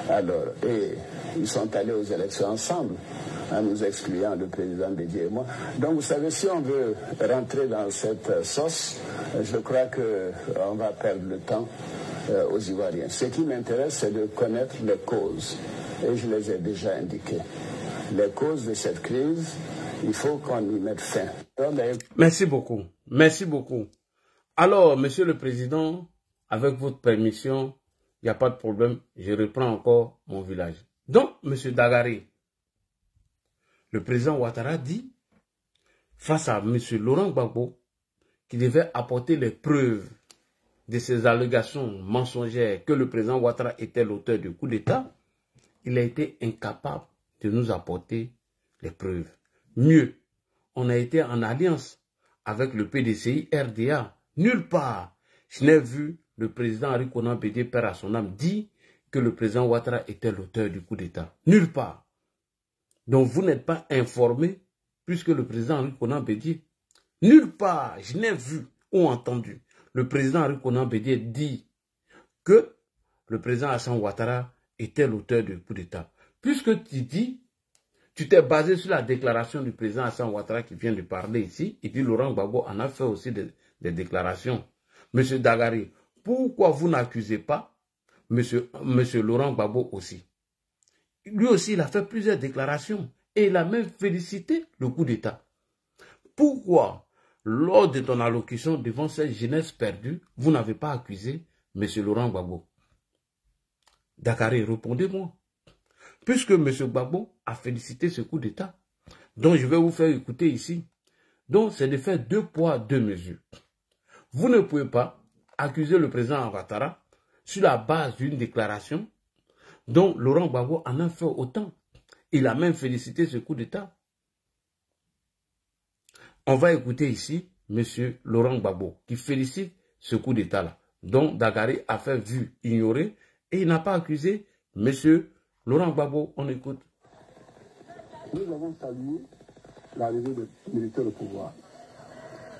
Alors, et ils sont allés aux élections ensemble, en nous excluant, le président Bédié et moi. Donc, vous savez, si on veut rentrer dans cette sauce, je crois qu'on va perdre le temps aux Ivoiriens. Ce qui m'intéresse, c'est de connaître les causes. Et je les ai déjà indiquées. Les causes de cette crise, il faut qu'on y mette fin. Merci beaucoup. Merci beaucoup. Alors, Monsieur le Président, avec votre permission, il n'y a pas de problème, je reprends encore mon village. Donc, Monsieur Dagaré, le président Ouattara dit, face à Monsieur Laurent Gbagbo, qu'il devait apporter les preuves de ces allégations mensongères que le président Ouattara était l'auteur du coup d'État, il a été incapable de nous apporter les preuves. Mieux, on a été en alliance avec le PDCI RDA. Nulle part, je n'ai vu le président Henri Konan Bédié, père à son âme, dire que le président Ouattara était l'auteur du coup d'État. Nulle part. Donc vous n'êtes pas informé puisque le président Henri Konan Bédié, nulle part, je n'ai vu ou entendu le président Henri Konan Bédié dit que le président Alassane Ouattara était l'auteur du coup d'État. Puisque tu dis, tu t'es basé sur la déclaration du président Alassane Ouattara qui vient de parler ici, et puis Laurent Gbagbo en a fait aussi des déclarations. Monsieur Dagaré, pourquoi vous n'accusez pas Monsieur Laurent Gbagbo aussi? Lui aussi, il a fait plusieurs déclarations et il a même félicité le coup d'État. Pourquoi, lors de ton allocution devant cette jeunesse perdue, vous n'avez pas accusé M. Laurent Gbagbo? Dakaré, répondez-moi. Puisque M. Gbagbo a félicité ce coup d'État, donc je vais vous faire écouter ici. Donc, c'est de faire 2 poids, 2 mesures. Vous ne pouvez pas accuser le président Ouattara sur la base d'une déclaration dont Laurent Gbagbo en a fait autant. Il a même félicité ce coup d'État. On va écouter ici M. Laurent Gbagbo qui félicite ce coup d'État-là, dont Dakaré a fait vue ignorer et il n'a pas accusé M. Laurent Gbagbo. On écoute. Nous avons salué l'arrivée des militaires au pouvoir.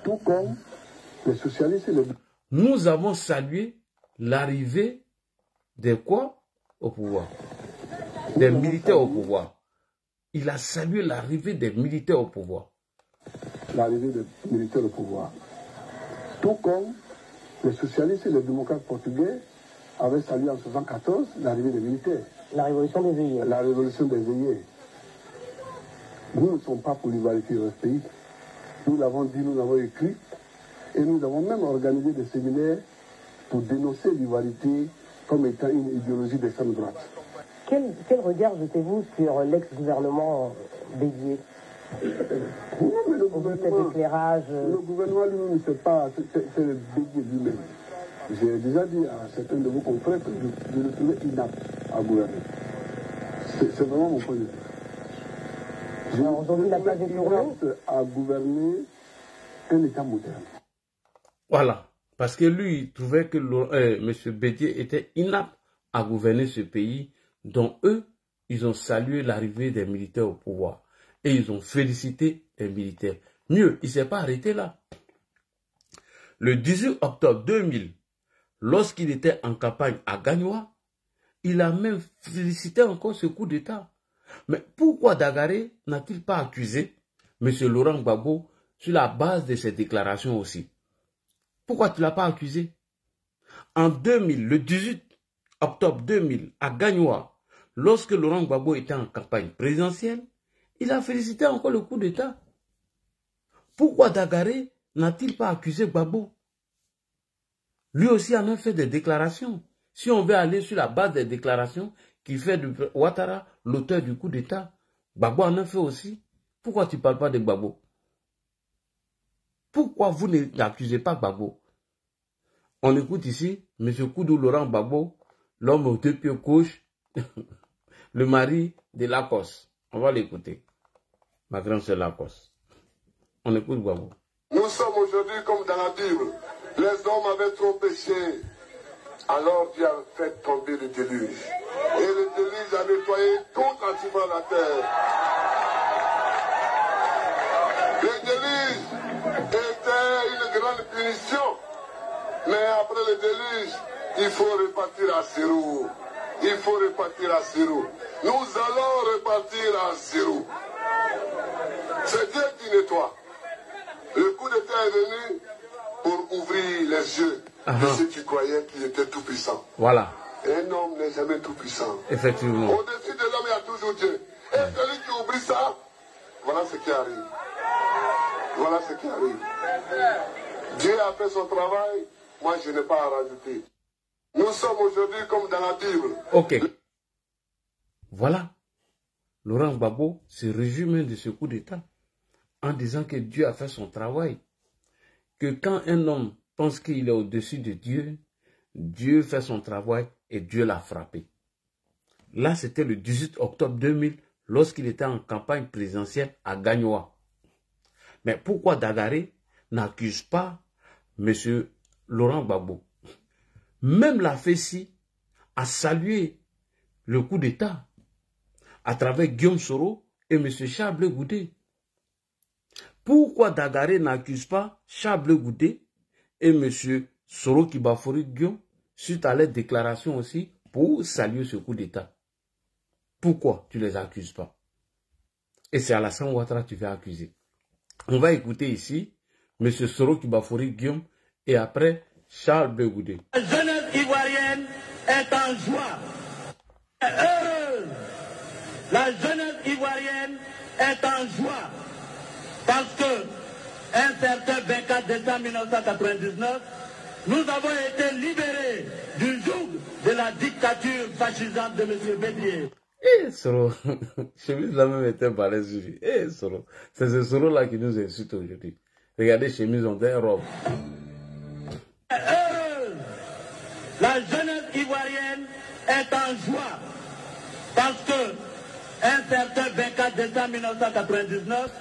Tout comme les socialistes et les... Nous avons salué l'arrivée des quoi au pouvoir? Des militaires au pouvoir. Il a salué l'arrivée des militaires au pouvoir. L'arrivée des militaires au pouvoir. Tout comme les socialistes et les démocrates portugais avaient salué en 1974 l'arrivée des militaires. La révolution des œillets. La révolution des œillets. Nous ne sommes pas pour l'égalité dans ce pays. Nous l'avons dit, nous l'avons écrit. Et nous avons même organisé des séminaires pour dénoncer l'ivoirité comme étant une idéologie d'extrême droite. Quel regard jetez-vous sur l'ex-gouvernement Bédié? Non, mais le éclairage... Le gouvernement lui-même, c'est le Bédié lui-même. J'ai déjà dit à certains de vos confrères que je le trouvais inapte à gouverner. C'est vraiment mon point de vue. Aujourd'hui, la place des bureaux à gouverner un État moderne. Voilà. Parce que lui, il trouvait que M. Bédié était inapte à gouverner ce pays, dont eux, ils ont salué l'arrivée des militaires au pouvoir. Et ils ont félicité les militaires. Mieux, il ne s'est pas arrêté là. Le 18 octobre 2000, lorsqu'il était en campagne à Gagnoa, il a même félicité encore ce coup d'État. Mais pourquoi Dakaré n'a-t-il pas accusé M. Laurent Gbagbo sur la base de ses déclarations aussi? Pourquoi tu ne l'as pas accusé? En 2000, le 18 octobre 2000, à Gagnoa, lorsque Laurent Gbagbo était en campagne présidentielle, il a félicité encore le coup d'État. Pourquoi Dakaré n'a-t-il pas accusé Gbagbo? Lui aussi en a fait des déclarations. Si on veut aller sur la base des déclarations qui fait de Ouattara l'auteur du coup d'État, Gbagbo en a fait aussi. Pourquoi tu ne parles pas de Gbagbo? Pourquoi vous n'accusez pas Gbagbo? On écoute ici M. Koudou Laurent Gbagbo, l'homme aux 2 pieds gauche, le mari de Lacoste. On va l'écouter. Ma grande sœur Lacoste. On écoute Gbagbo. Nous sommes aujourd'hui comme dans la Bible. Les hommes avaient trop péché. Alors Dieu a fait tomber le déluge. Et le déluge a nettoyé tout entièrement la terre. Le déluge était une grande punition. Mais après le déluge, il faut repartir à zéro. Il faut repartir à zéro. Nous allons repartir à zéro. C'est Dieu qui nettoie. Le coup d'État est venu pour ouvrir les yeux de ceux qui croyaient qu'il était tout puissant. Voilà. Un homme n'est jamais tout puissant. Effectivement. Au-dessus de l'homme, il y a toujours Dieu. Et celui qui oublie ça, voilà ce qui arrive. Voilà ce qui arrive. Dieu a fait son travail, moi je n'ai pas à rajouter. Nous sommes aujourd'hui comme dans la Bible. Ok. Voilà. Laurent Gbagbo se réjouit même de ce coup d'État en disant que Dieu a fait son travail. Que quand un homme pense qu'il est au-dessus de Dieu, Dieu fait son travail et Dieu l'a frappé. Là, c'était le 18 octobre 2000, lorsqu'il était en campagne présidentielle à Gagnoa. Mais pourquoi Dakaré n'accuse pas M. Laurent Gbagbo? Même la FESI a salué le coup d'État à travers Guillaume Soro et M. Charles Blé Goudé. Pourquoi Dakaré n'accuse pas Charles Blé Goudé et M. Soro Kibafori Guillaume suite à leur déclaration aussi pour saluer ce coup d'État? Pourquoi tu ne les accuses pas? Et c'est Alassane Ouattara que tu vas accuser. On va écouter ici M. Soro Kibafori Guillaume et après Charles Blé Goudé. La jeunesse ivoirienne est en joie, est heureuse. La jeunesse ivoirienne est en joie parce que un certain 24 décembre 1999, nous avons été libérés du joug de la dictature fascisante de M. Bédié. Eh, Soro, chemise là même était balèze. Eh, Soro, c'est ce Soro-là qui nous insulte aujourd'hui. Regardez, chemise, on des robes. Heureuse, la jeunesse ivoirienne est en joie parce que un certain 24 décembre 1999,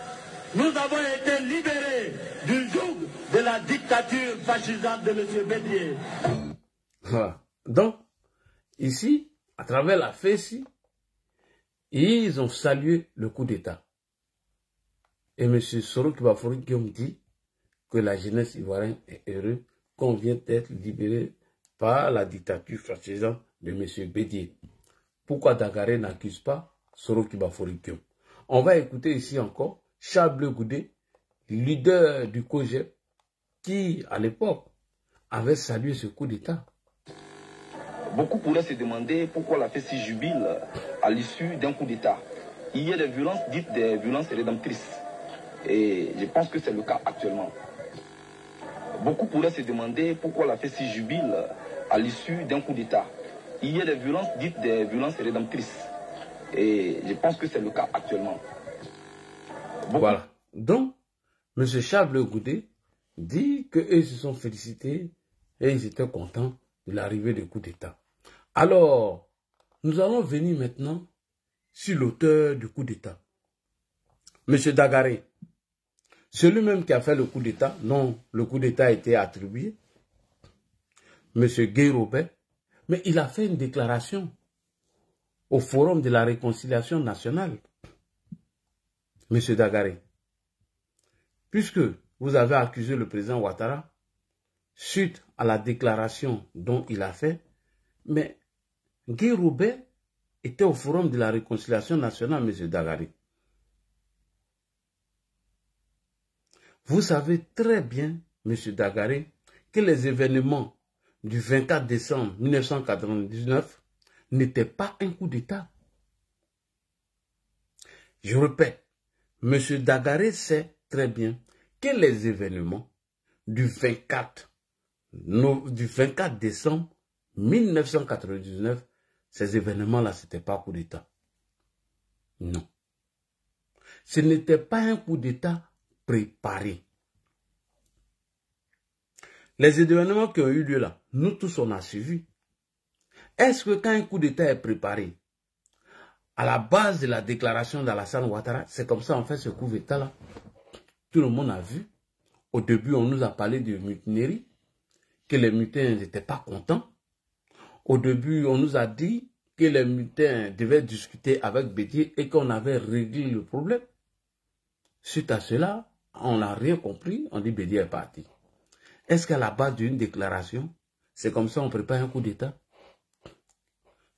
nous avons été libérés du joug de la dictature fascisante de M. Bédié. Voilà. Donc, ici, à travers la FESI, ils ont salué le coup d'État. Et M. Soro Kibafori Guillaume dit que la jeunesse ivoirienne est heureuse qu'on vient d'être libéré par la dictature fascisante de M. Bédié. Pourquoi Dagaré n'accuse pas Soro Kibafori Guillaume? On va écouter ici encore Charles Bleu Goudé, leader du COGEP, qui, à l'époque, avait salué ce coup d'État. Beaucoup pourraient se demander pourquoi la FESI jubile à l'issue d'un coup d'État. Il y a des violences dites des violences rédemptrices. Et je pense que c'est le cas actuellement. Beaucoup pourraient se demander pourquoi la FESI jubile à l'issue d'un coup d'État. Il y a des violences dites des violences rédemptrices. Et je pense que c'est le cas actuellement. Voilà. Donc, M. Charles Bleu Goudé dit qu'eux se sont félicités et ils étaient contents de l'arrivée du coup d'État. Alors, nous allons venir maintenant sur l'auteur du coup d'État. M. Dagaré, celui-même qui a fait le coup d'État, non, le coup d'État a été attribué. M. Guy Robert, mais il a fait une déclaration au Forum de la Réconciliation Nationale. M. Dagaré, puisque vous avez accusé le président Ouattara, suite à la déclaration dont il a fait, mais Guy Robert était au Forum de la Réconciliation Nationale, M. Dagaré. Vous savez très bien, M. Dagaré, que les événements du 24 décembre 1999 n'étaient pas un coup d'État. Je répète, M. Dagaré sait très bien que les événements du 24 décembre 1999, ces événements-là, ce n'était pas un coup d'État. Non. Ce n'était pas un coup d'État préparé. Les événements qui ont eu lieu là, nous tous on a suivi. Est-ce que quand un coup d'État est préparé, à la base de la déclaration d'Alassane Ouattara, c'est comme ça on fait ce coup d'État-là? Tout le monde a vu. Au début, on nous a parlé de mutinerie, que les mutins n'étaient pas contents. Au début, on nous a dit que les mutins devaient discuter avec Bédié et qu'on avait réglé le problème. Suite à cela, on n'a rien compris, on dit Bédié est parti. Est-ce qu'à la base d'une déclaration, c'est comme ça on prépare un coup d'État?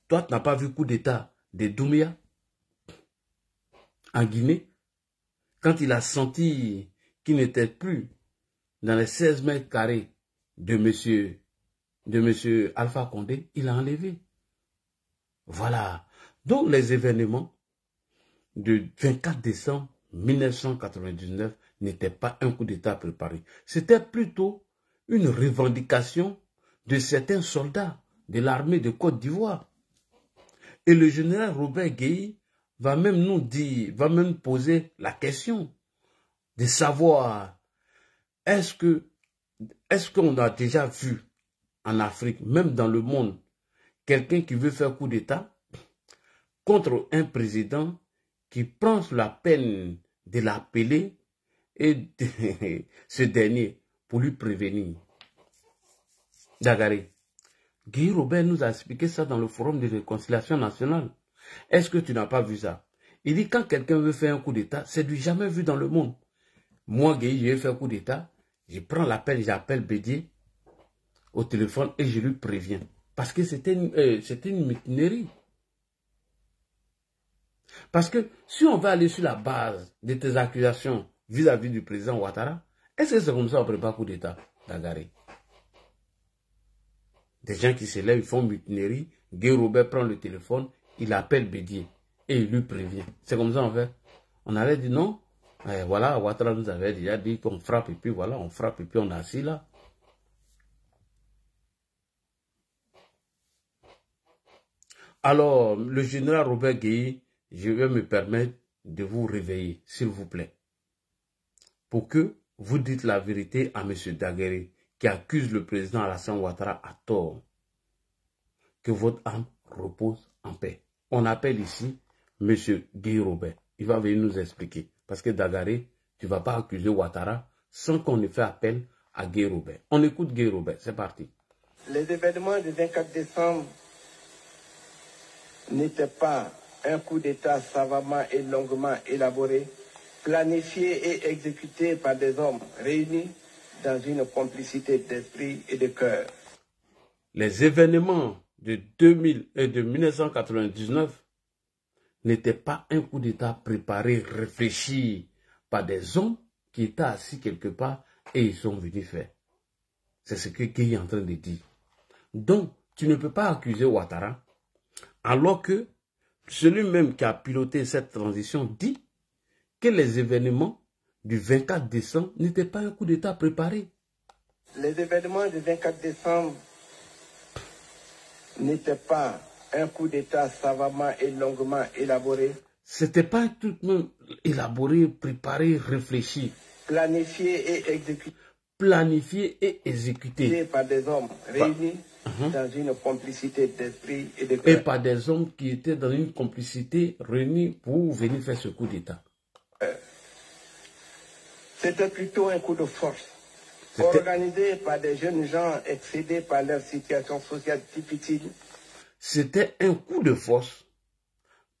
Toi, tu n'as pas vu le coup d'État de Doumbouya en Guinée, quand il a senti qu'il n'était plus dans les 16 mètres carrés de M. Alpha Condé, il a enlevé. Voilà. Donc les événements du 24 décembre 1999 n'étaient pas un coup d'État préparé. C'était plutôt une revendication de certains soldats de l'armée de Côte d'Ivoire. Et le général Robert Gueye va même nous dire, va même poser la question de savoir est-ce qu'on a déjà vu en Afrique, même dans le monde, quelqu'un qui veut faire coup d'État contre un président qui prend la peine de l'appeler et ce dernier pour lui prévenir. Dagaré, Guy Robert nous a expliqué ça dans le Forum de réconciliation nationale. Est-ce que tu n'as pas vu ça? Il dit quand quelqu'un veut faire un coup d'État, c'est du jamais vu dans le monde. Moi, Guy, je vais faire un coup d'État, je prends l'appel, j'appelle Bédié au téléphone et je lui préviens. Parce que c'était une mutinerie. Parce que si on va aller sur la base de tes accusations vis-à-vis du président Ouattara, est-ce que c'est comme ça qu'on prépare coup d'État, Dagaré? Des gens qui se lèvent, ils font mutinerie, Guy Robert prend le téléphone, il appelle Bédié et il lui prévient. C'est comme ça on fait. On avait dit non, voilà, Ouattara nous avait déjà dit qu'on frappe et puis voilà, on frappe et puis on est assis là. Alors, le général Robert Gueye, je vais me permettre de vous réveiller, s'il vous plaît, pour que vous dites la vérité à M. Daguerre, qui accuse le président Alassane Ouattara à tort. Que votre âme repose en paix. On appelle ici M. Gueye Robert. Il va venir nous expliquer. Parce que Daguerre, tu ne vas pas accuser Ouattara sans qu'on ait fait appel à Gueye Robert. On écoute Gueye Robert, c'est parti. Les événements du 24 décembre n'étaient pas un coup d'État savamment et longuement élaboré, planifié et exécuté par des hommes réunis dans une complicité d'esprit et de cœur. Les événements de 2000 et de 1999 n'étaient pas un coup d'État préparé, réfléchi par des hommes qui étaient assis quelque part et ils sont venus faire. C'est ce que Gueye est en train de dire. Donc, tu ne peux pas accuser Ouattara alors que celui-même qui a piloté cette transition dit que les événements du 24 décembre n'étaient pas un coup d'État préparé. Les événements du 24 décembre n'étaient pas un coup d'État savamment et longuement élaboré. C'était pas tout de même élaboré, préparé, réfléchi. Planifié et exécuté. Planifié et exécuté. Par des hommes réunis dans une complicité d'esprit et de cœur. Et par des hommes qui étaient dans une complicité réunis pour venir faire ce coup d'État. C'était plutôt un coup de force. Organisé par des jeunes gens excédés par leur situation sociale difficile. C'était un coup de force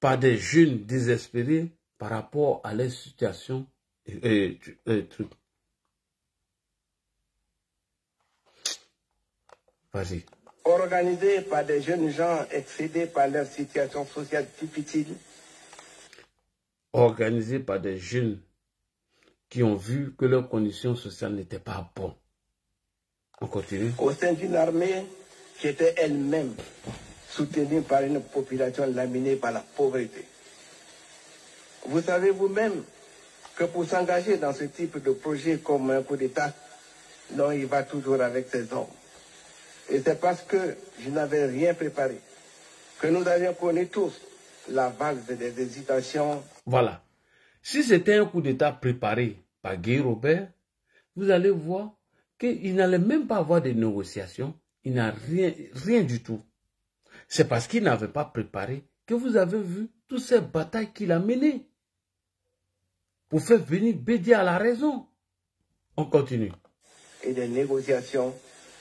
par des jeunes désespérés par rapport à leur situation. Vas-y. Organisé par des jeunes gens excédés par leur situation sociale difficile. Organisé par des jeunes qui ont vu que leurs conditions sociales n'étaient pas bonnes. On continue. Au sein d'une armée qui était elle-même soutenue par une population laminée par la pauvreté. Vous savez vous-même que pour s'engager dans ce type de projet comme un coup d'État, non, il va toujours avec ses hommes. Et c'est parce que je n'avais rien préparé que nous avions connu tous la vague des hésitations. Voilà. Si c'était un coup d'État préparé par Gueye Robert, vous allez voir qu'il n'allait même pas avoir de négociations. Il n'a rien du tout. C'est parce qu'il n'avait pas préparé que vous avez vu toutes ces batailles qu'il a menées pour faire venir Bédié à la raison. On continue. Et des négociations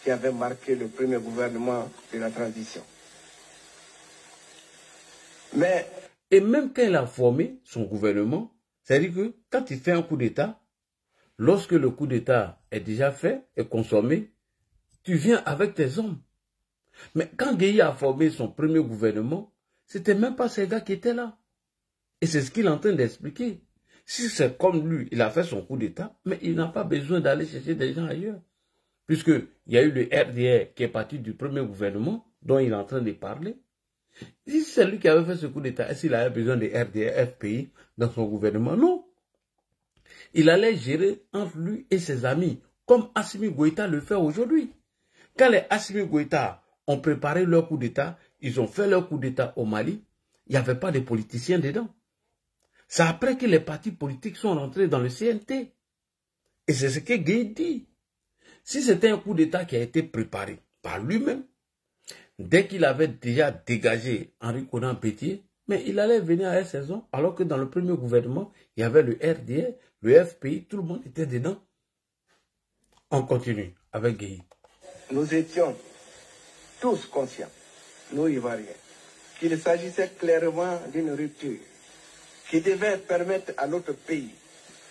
qui avaient marqué le premier gouvernement de la transition. Mais... Et même quand il a formé son gouvernement, c'est-à-dire que quand il fait un coup d'État, lorsque le coup d'État est déjà fait et consommé, tu viens avec tes hommes. Mais quand Gueye a formé son premier gouvernement, c'était même pas ces gars qui étaient là. Et c'est ce qu'il est en train d'expliquer. Si c'est comme lui, il a fait son coup d'État, mais il n'a pas besoin d'aller chercher des gens ailleurs. Puisqu'il y a eu le RDR qui est parti du premier gouvernement, dont il est en train de parler. Si c'est lui qui avait fait ce coup d'État, est-ce qu'il avait besoin de RDR, FPI dans son gouvernement? Non. Il allait gérer entre lui et ses amis, comme Assimi Goïta le fait aujourd'hui. Quand les Assimi Goïta ont préparé leur coup d'État, ils ont fait leur coup d'État au Mali, il n'y avait pas de politiciens dedans. C'est après que les partis politiques sont rentrés dans le CNT. Et c'est ce que Gueye dit. Si c'était un coup d'État qui a été préparé par lui-même, dès qu'il avait déjà dégagé Henri Konan Bédié, mais il allait venir à ses hommes, alors que dans le premier gouvernement, il y avait le RDR, le FPI, tout le monde était dedans. On continue avec Gueye. Nous étions tous conscients, nous Ivoiriens, qu'il s'agissait clairement d'une rupture qui devait permettre à notre pays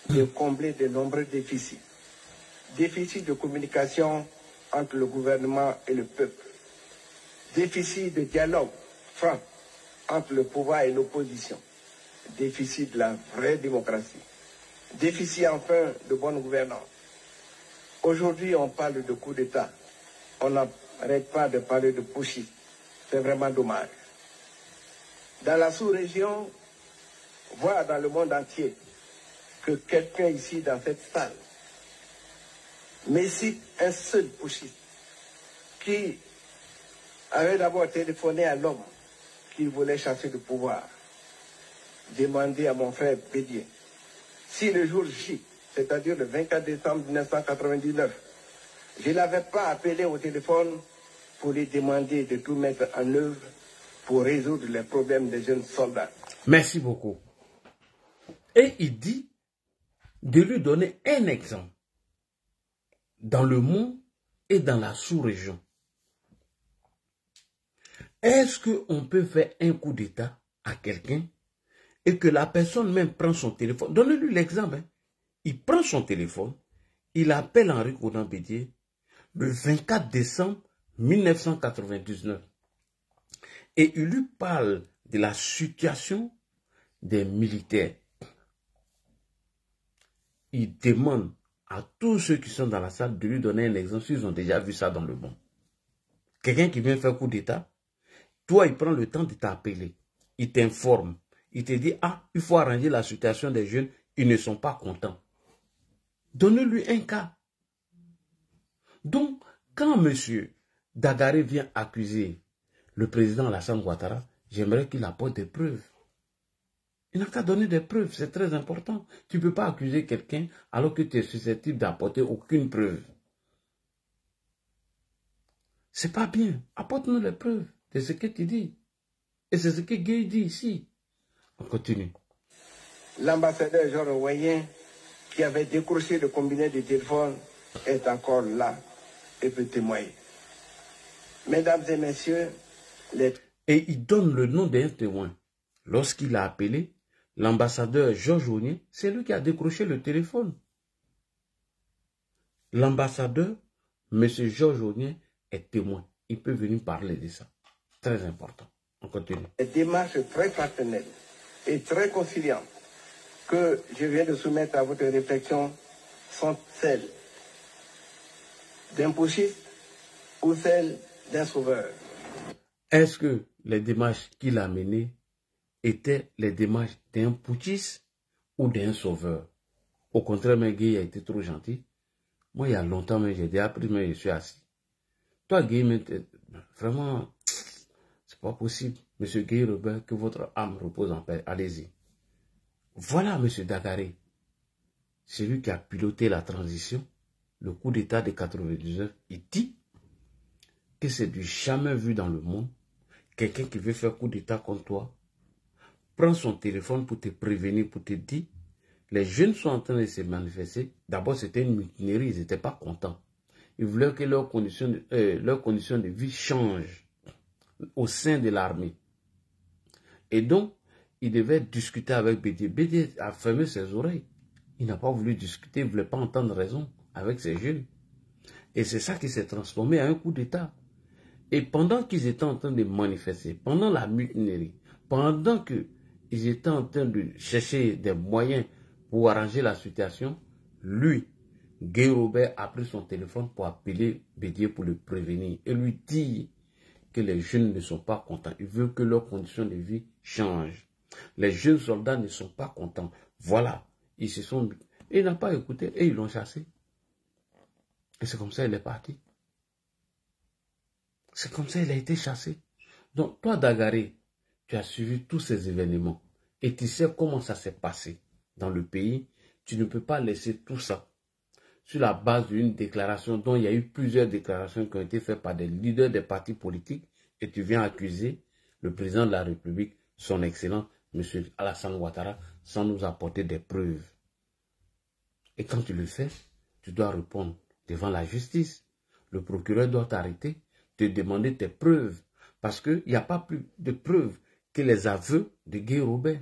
de combler de nombreux déficits. Déficit de communication entre le gouvernement et le peuple. Déficit de dialogue franc entre le pouvoir et l'opposition. Déficit de la vraie démocratie. Déficit enfin de bonne gouvernance. Aujourd'hui, on parle de coup d'État. On n'arrête pas de parler de putschisme. C'est vraiment dommage. Dans la sous-région, voire dans le monde entier, que quelqu'un ici dans cette salle mais si un seul putschiste qui avait d'abord téléphoné à l'homme qu'il voulait chasser le pouvoir. Demandez à mon frère Bédié si le jour J, c'est-à-dire le 24 décembre 1999, je ne l'avais pas appelé au téléphone pour lui demander de tout mettre en œuvre pour résoudre les problèmes des jeunes soldats. Merci beaucoup. Et il dit de lui donner un exemple dans le monde et dans la sous-région. Est-ce qu'on peut faire un coup d'État à quelqu'un et que la personne même prend son téléphone? Donnez-lui l'exemple. Hein. Il prend son téléphone, il appelle Henri Konan Bédié le 24 décembre 1999 et il lui parle de la situation des militaires. Il demande à tous ceux qui sont dans la salle de lui donner un exemple s'ils ont déjà vu ça dans le monde. Quelqu'un qui vient faire coup d'État, toi, il prend le temps de t'appeler, il t'informe, il te dit, ah, il faut arranger la situation des jeunes, ils ne sont pas contents. Donnez-lui un cas. Donc, quand M. Dagaré vient accuser le président Alassane Ouattara, j'aimerais qu'il apporte des preuves. Il n'a qu'à donner des preuves, c'est très important. Tu ne peux pas accuser quelqu'un alors que tu es susceptible d'apporter aucune preuve. C'est pas bien. Apporte-nous les preuves de ce que tu dis. Et c'est ce que Guy dit ici. On continue. L'ambassadeur Georges Weyen, qui avait décroché le combiné de téléphone, est encore là et peut témoigner. Mesdames et messieurs, Et il donne le nom d'un témoin. Lorsqu'il a appelé, l'ambassadeur Georges Weyen, c'est lui qui a décroché le téléphone. L'ambassadeur, M. Georges Weyen, est témoin. Il peut venir parler de ça. Très important. On continue. Les démarches très fraternelles et très conciliantes que je viens de soumettre à votre réflexion sont celles d'un putschiste ou celles d'un sauveur. Est-ce que les démarches qu'il a menées étaient les démarches d'un putschiste ou d'un sauveur? Au contraire, mais Guy a été trop gentil. Moi, il y a longtemps, mais j'ai déjà appris, mais je suis assis. Toi, Guy, vraiment, c'est pas possible. Monsieur Guy Robert, que votre âme repose en paix. Allez-y. Voilà, monsieur Dagaré. C'est lui qui a piloté la transition, le coup d'État de 99. Il dit que c'est du jamais vu dans le monde. Quelqu'un qui veut faire coup d'État contre toi, prend son téléphone pour te prévenir, pour te dire, les jeunes sont en train de se manifester. D'abord, c'était une mutinerie, ils n'étaient pas contents. Ils voulaient que leurs conditions de vie changent au sein de l'armée. Et donc, il devait discuter avec Bédié. Bédié a fermé ses oreilles. Il n'a pas voulu discuter, il ne voulait pas entendre raison avec ces jeunes. Et c'est ça qui s'est transformé en un coup d'État. Et pendant qu'ils étaient en train de manifester, pendant la mutinerie, pendant qu'ils étaient en train de chercher des moyens pour arranger la situation, lui, Guy Robert, a pris son téléphone pour appeler Bédié pour le prévenir et lui dire que les jeunes ne sont pas contents. Ils veulent que leurs conditions de vie changent. Les jeunes soldats ne sont pas contents. Voilà. Ils se sont... Et il n'a pas écouté et ils l'ont chassé. Et c'est comme ça qu'il est parti. C'est comme ça qu'il a été chassé. Donc, toi, Dagaré, tu as suivi tous ces événements. Et tu sais comment ça s'est passé dans le pays. Tu ne peux pas laisser tout ça sur la base d'une déclaration dont il y a eu plusieurs déclarations qui ont été faites par des leaders des partis politiques et tu viens accuser le président de la République, son excellent M. Alassane Ouattara, sans nous apporter des preuves. Et quand tu le fais, tu dois répondre devant la justice. Le procureur doit t'arrêter, te demander tes preuves, parce qu'il n'y a pas plus de preuves que les aveux de Guy Robert.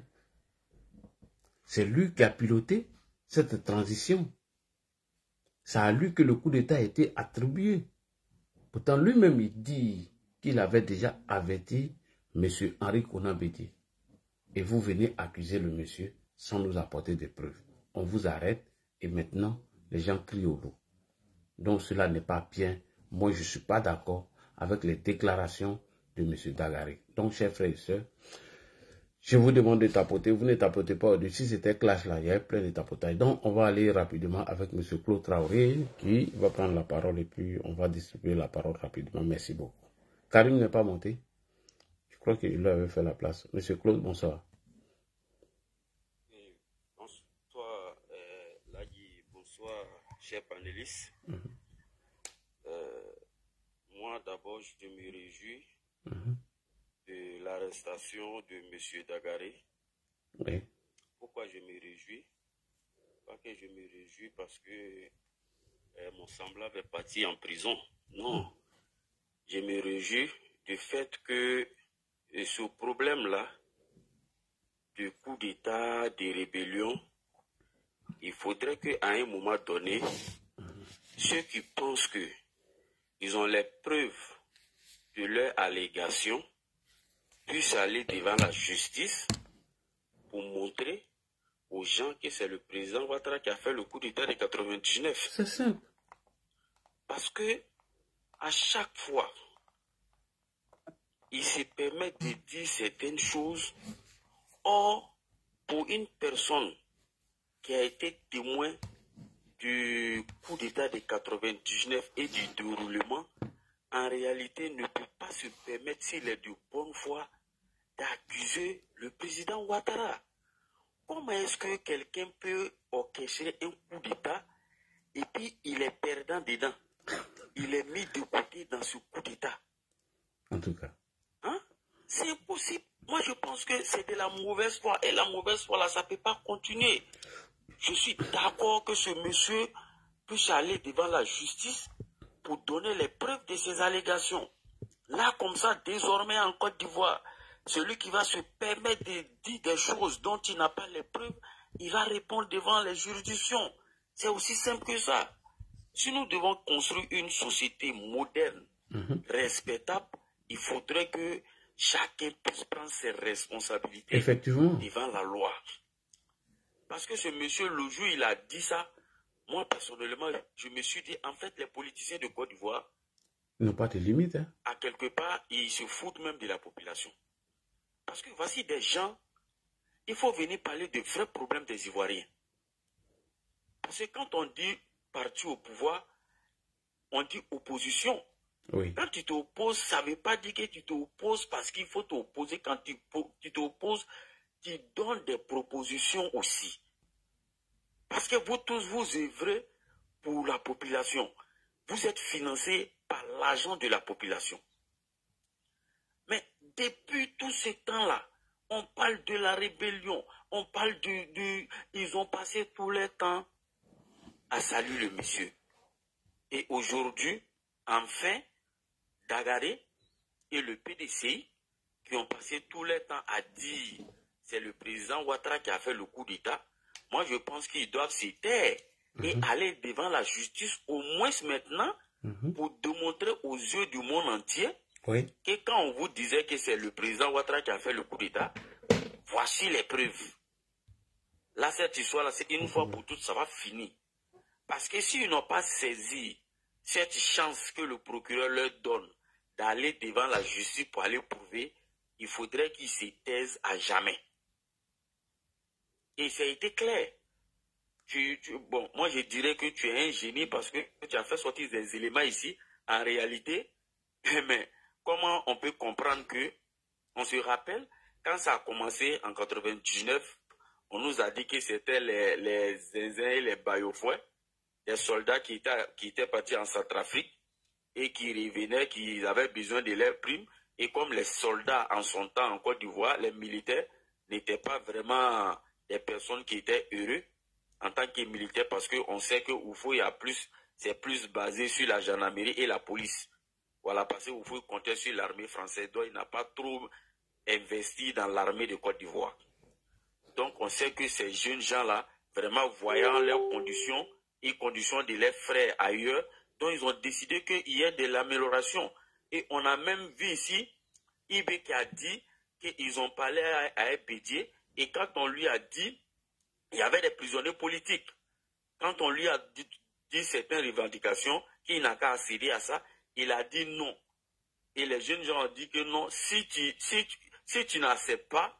C'est lui qui a piloté cette transition. C'est à lui que le coup d'État a été attribué. Pourtant, lui-même, il dit qu'il avait déjà averti M. Henri Konan Bédié. Et vous venez accuser le monsieur sans nous apporter des preuves. On vous arrête et maintenant, les gens crient au loup. Donc, cela n'est pas bien. Moi, je ne suis pas d'accord avec les déclarations de M. Dagaré. Donc, chers frères et sœurs, je vous demande de tapoter. Vous ne tapotez pas au-dessus. C'était clash là. Il y avait plein de tapotages. Donc, on va aller rapidement avec M. Claude Traoré qui va prendre la parole et puis on va distribuer la parole rapidement. Merci beaucoup. Karim n'est pas monté. Je crois crois qu'il lui avait fait la place. Monsieur Claude, bonsoir. Bonsoir, Lagui, bonsoir, chers panélistes. Moi, d'abord, je me réjouis de l'arrestation de M. Dagaré. Oui. Pourquoi je me réjouis? Pas que je me réjouis parce que mon semblable est parti en prison. Non. Je me réjouis du fait que ce problème-là, de coup d'État, de rébellion, il faudrait qu'à un moment donné, ceux qui pensent qu'ils ont les preuves de leur allégation puissent aller devant la justice pour montrer aux gens que c'est le président Ouattara qui a fait le coup d'État de 99. C'est simple. Parce que à chaque fois, il se permet de dire certaines choses. Or, pour une personne qui a été témoin du coup d'État de 99 et du déroulement, en réalité ne peut pas se permettre, s'il est de bonne foi, d'accuser le président Ouattara. Comment est-ce que quelqu'un peut orchestrer un coup d'État et puis il est perdant dedans? Il est mis de côté dans ce coup d'État. En tout cas. Hein? C'est impossible. Moi, je pense que c'est de la mauvaise foi. Et la mauvaise foi, là, ça ne peut pas continuer. Je suis d'accord que ce monsieur puisse aller devant la justice pour donner les preuves de ses allégations. Là, comme ça, désormais, en Côte d'Ivoire, celui qui va se permettre de dire des choses dont il n'a pas les preuves, il va répondre devant les juridictions. C'est aussi simple que ça. Si nous devons construire une société moderne, respectable, il faudrait que chacun puisse prendre ses responsabilités Effectivement. devant la loi. Parce que ce monsieur, le jour où il a dit ça, moi personnellement, je me suis dit, en fait, les politiciens de Côte d'Ivoire, Ils n'ont pas de limite. Hein. à quelque part, ils se foutent même de la population. Parce que voici des gens, il faut venir parler de vrais problèmes des Ivoiriens. Parce que quand on dit parti au pouvoir, on dit opposition. Oui. Quand tu t'opposes, ça ne veut pas dire que tu t'opposes parce qu'il faut t'opposer. Quand tu t'opposes, tu donnes des propositions aussi. Parce que vous tous, vous œuvrez pour la population. Vous êtes financés par l'argent de la population. Mais depuis tout ce temps-là, on parle de la rébellion, on parle ils ont passé tout le temps à saluer le monsieur. Et aujourd'hui, enfin, Dagaré et le PDCI qui ont passé tout le temps à dire c'est le président Ouattara qui a fait le coup d'État, moi je pense qu'ils doivent se taire et aller devant la justice au moins maintenant pour démontrer aux yeux du monde entier que quand on vous disait que c'est le président Ouattara qui a fait le coup d'État, voici les preuves. Là, cette histoire-là, c'est une fois pour toutes, ça va finir. Parce que s'ils n'ont pas saisi cette chance que le procureur leur donne d'aller devant la justice pour aller prouver, il faudrait qu'ils se taisent à jamais. Et ça a été clair. Bon, moi je dirais que tu es un génie parce que tu as fait sortir des éléments ici. En réalité, mais comment on peut comprendre que, on se rappelle, quand ça a commencé en 99, on nous a dit que c'était les zinzins et les baillofouets, des soldats qui étaient partis en Centrafrique et qui revenaient, qui avaient besoin de leurs primes. Et comme les soldats en son temps en Côte d'Ivoire, les militaires n'étaient pas vraiment des personnes qui étaient heureux en tant que militaires parce qu'on sait que Oufou, c'est plus basé sur la gendarmerie et la police. Voilà, parce que Oufou comptait sur l'armée française, donc il n'a pas trop investi dans l'armée de Côte d'Ivoire. Donc on sait que ces jeunes gens-là, vraiment voyant leurs conditions et conditions de leurs frères ailleurs, donc ils ont décidé qu'il y ait de l'amélioration. Et on a même vu ici, Ibé qui a dit qu'ils ont parlé à Bédier, et quand on lui a dit, il y avait des prisonniers politiques. Quand on lui a dit certaines revendications, qu'il n'a qu'à accéder à ça, il a dit non. Et les jeunes gens ont dit que non, si tu n'acceptes pas,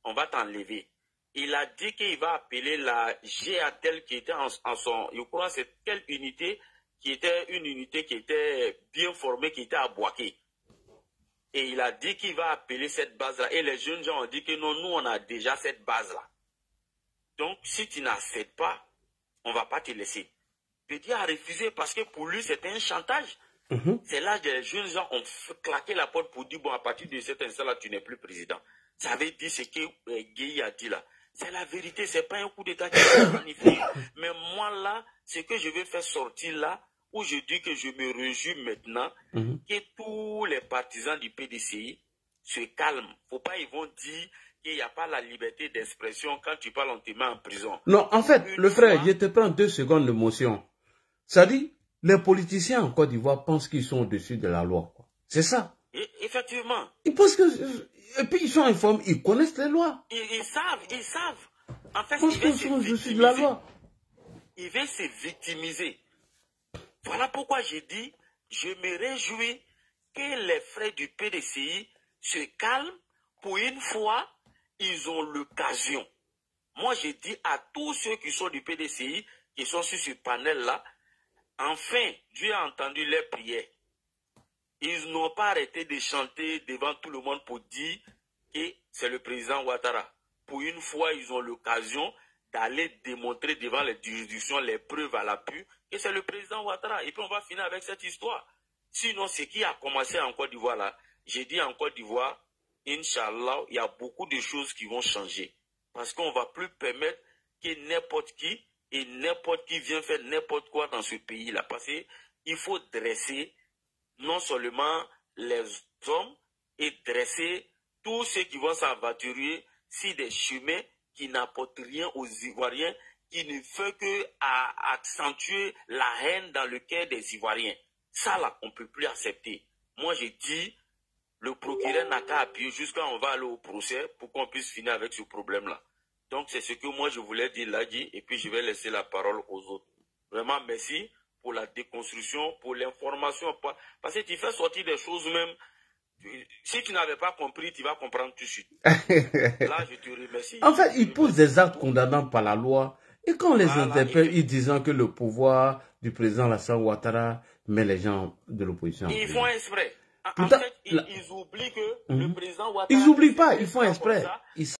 on va t'enlever. Il a dit qu'il va appeler la GATEL qui était en son, je crois c'est quelle unité, qui était une unité qui était bien formée, qui était à Boaké. Et il a dit qu'il va appeler cette base-là. Et les jeunes gens ont dit que non, nous, on a déjà cette base-là. Donc, si tu n'acceptes pas, on ne va pas te laisser. Bédié a refusé parce que pour lui, c'était un chantage. C'est là que les jeunes gens ont claqué la porte pour dire, bon, à partir de cet instant-là, tu n'es plus président. Ça veut dire ce que Gueye a dit là. C'est la vérité, c'est pas un coup d'état qui est planifié. Mais moi là, ce que je vais faire sortir là, où je dis que je me réjouis maintenant, que tous les partisans du PDCI se calment. Faut pas, ils vont dire qu'il n'y a pas la liberté d'expression quand tu parles, on te met en prison. Non, en fait, le frère, je te prends 2 secondes de motion. Ça dit, les politiciens en Côte d'Ivoire pensent qu'ils sont au-dessus de la loi. C'est ça. Effectivement. Ils pensent que... Et puis ils sont informés, ils connaissent les lois. Ils savent. En fait, ils veulent se victimiser. De la loi. Ils veulent se victimiser. Voilà pourquoi j'ai dit, je me réjouis que les frères du PDCI se calment. Pour une fois, ils ont l'occasion. Moi, j'ai dit à tous ceux qui sont du PDCI, qui sont sur ce panel-là, enfin, Dieu a entendu leurs prières. Ils n'ont pas arrêté de chanter devant tout le monde pour dire que c'est le président Ouattara. Pour une fois, ils ont l'occasion d'aller démontrer devant les juridictions les preuves à l'appui que c'est le président Ouattara. Et puis on va finir avec cette histoire. Sinon, ce qui a commencé en Côte d'Ivoire là, j'ai dit en Côte d'Ivoire, Inch'Allah, il y a beaucoup de choses qui vont changer. Parce qu'on ne va plus permettre que n'importe qui et n'importe qui vienne faire n'importe quoi dans ce pays-là. Parce qu'il faut dresser non seulement les hommes et dresser tous ceux qui vont s'aventurer sur des chemins qui n'apportent rien aux Ivoiriens, qui ne fait que accentuer la haine dans le cœur des Ivoiriens. Ça là, on ne peut plus accepter. Moi j'ai dit, le procureur n'a qu'à appuyer jusqu'à on va aller au procès pour qu'on puisse finir avec ce problème-là. Donc c'est ce que moi je voulais dire là, et puis je vais laisser la parole aux autres. Vraiment merci pour la déconstruction, pour l'information. Parce que tu fais sortir des choses même. Si tu n'avais pas compris, tu vas comprendre tout de suite. Là, je te remercie. En fait, ils posent des actes condamnants par la loi. Et quand on les interpelle, ils disent que le pouvoir du président Alassane Ouattara met les gens de l'opposition. Ils font exprès. En fait, ils oublient que le président Ouattara... Ils n'oublient pas, ils font exprès.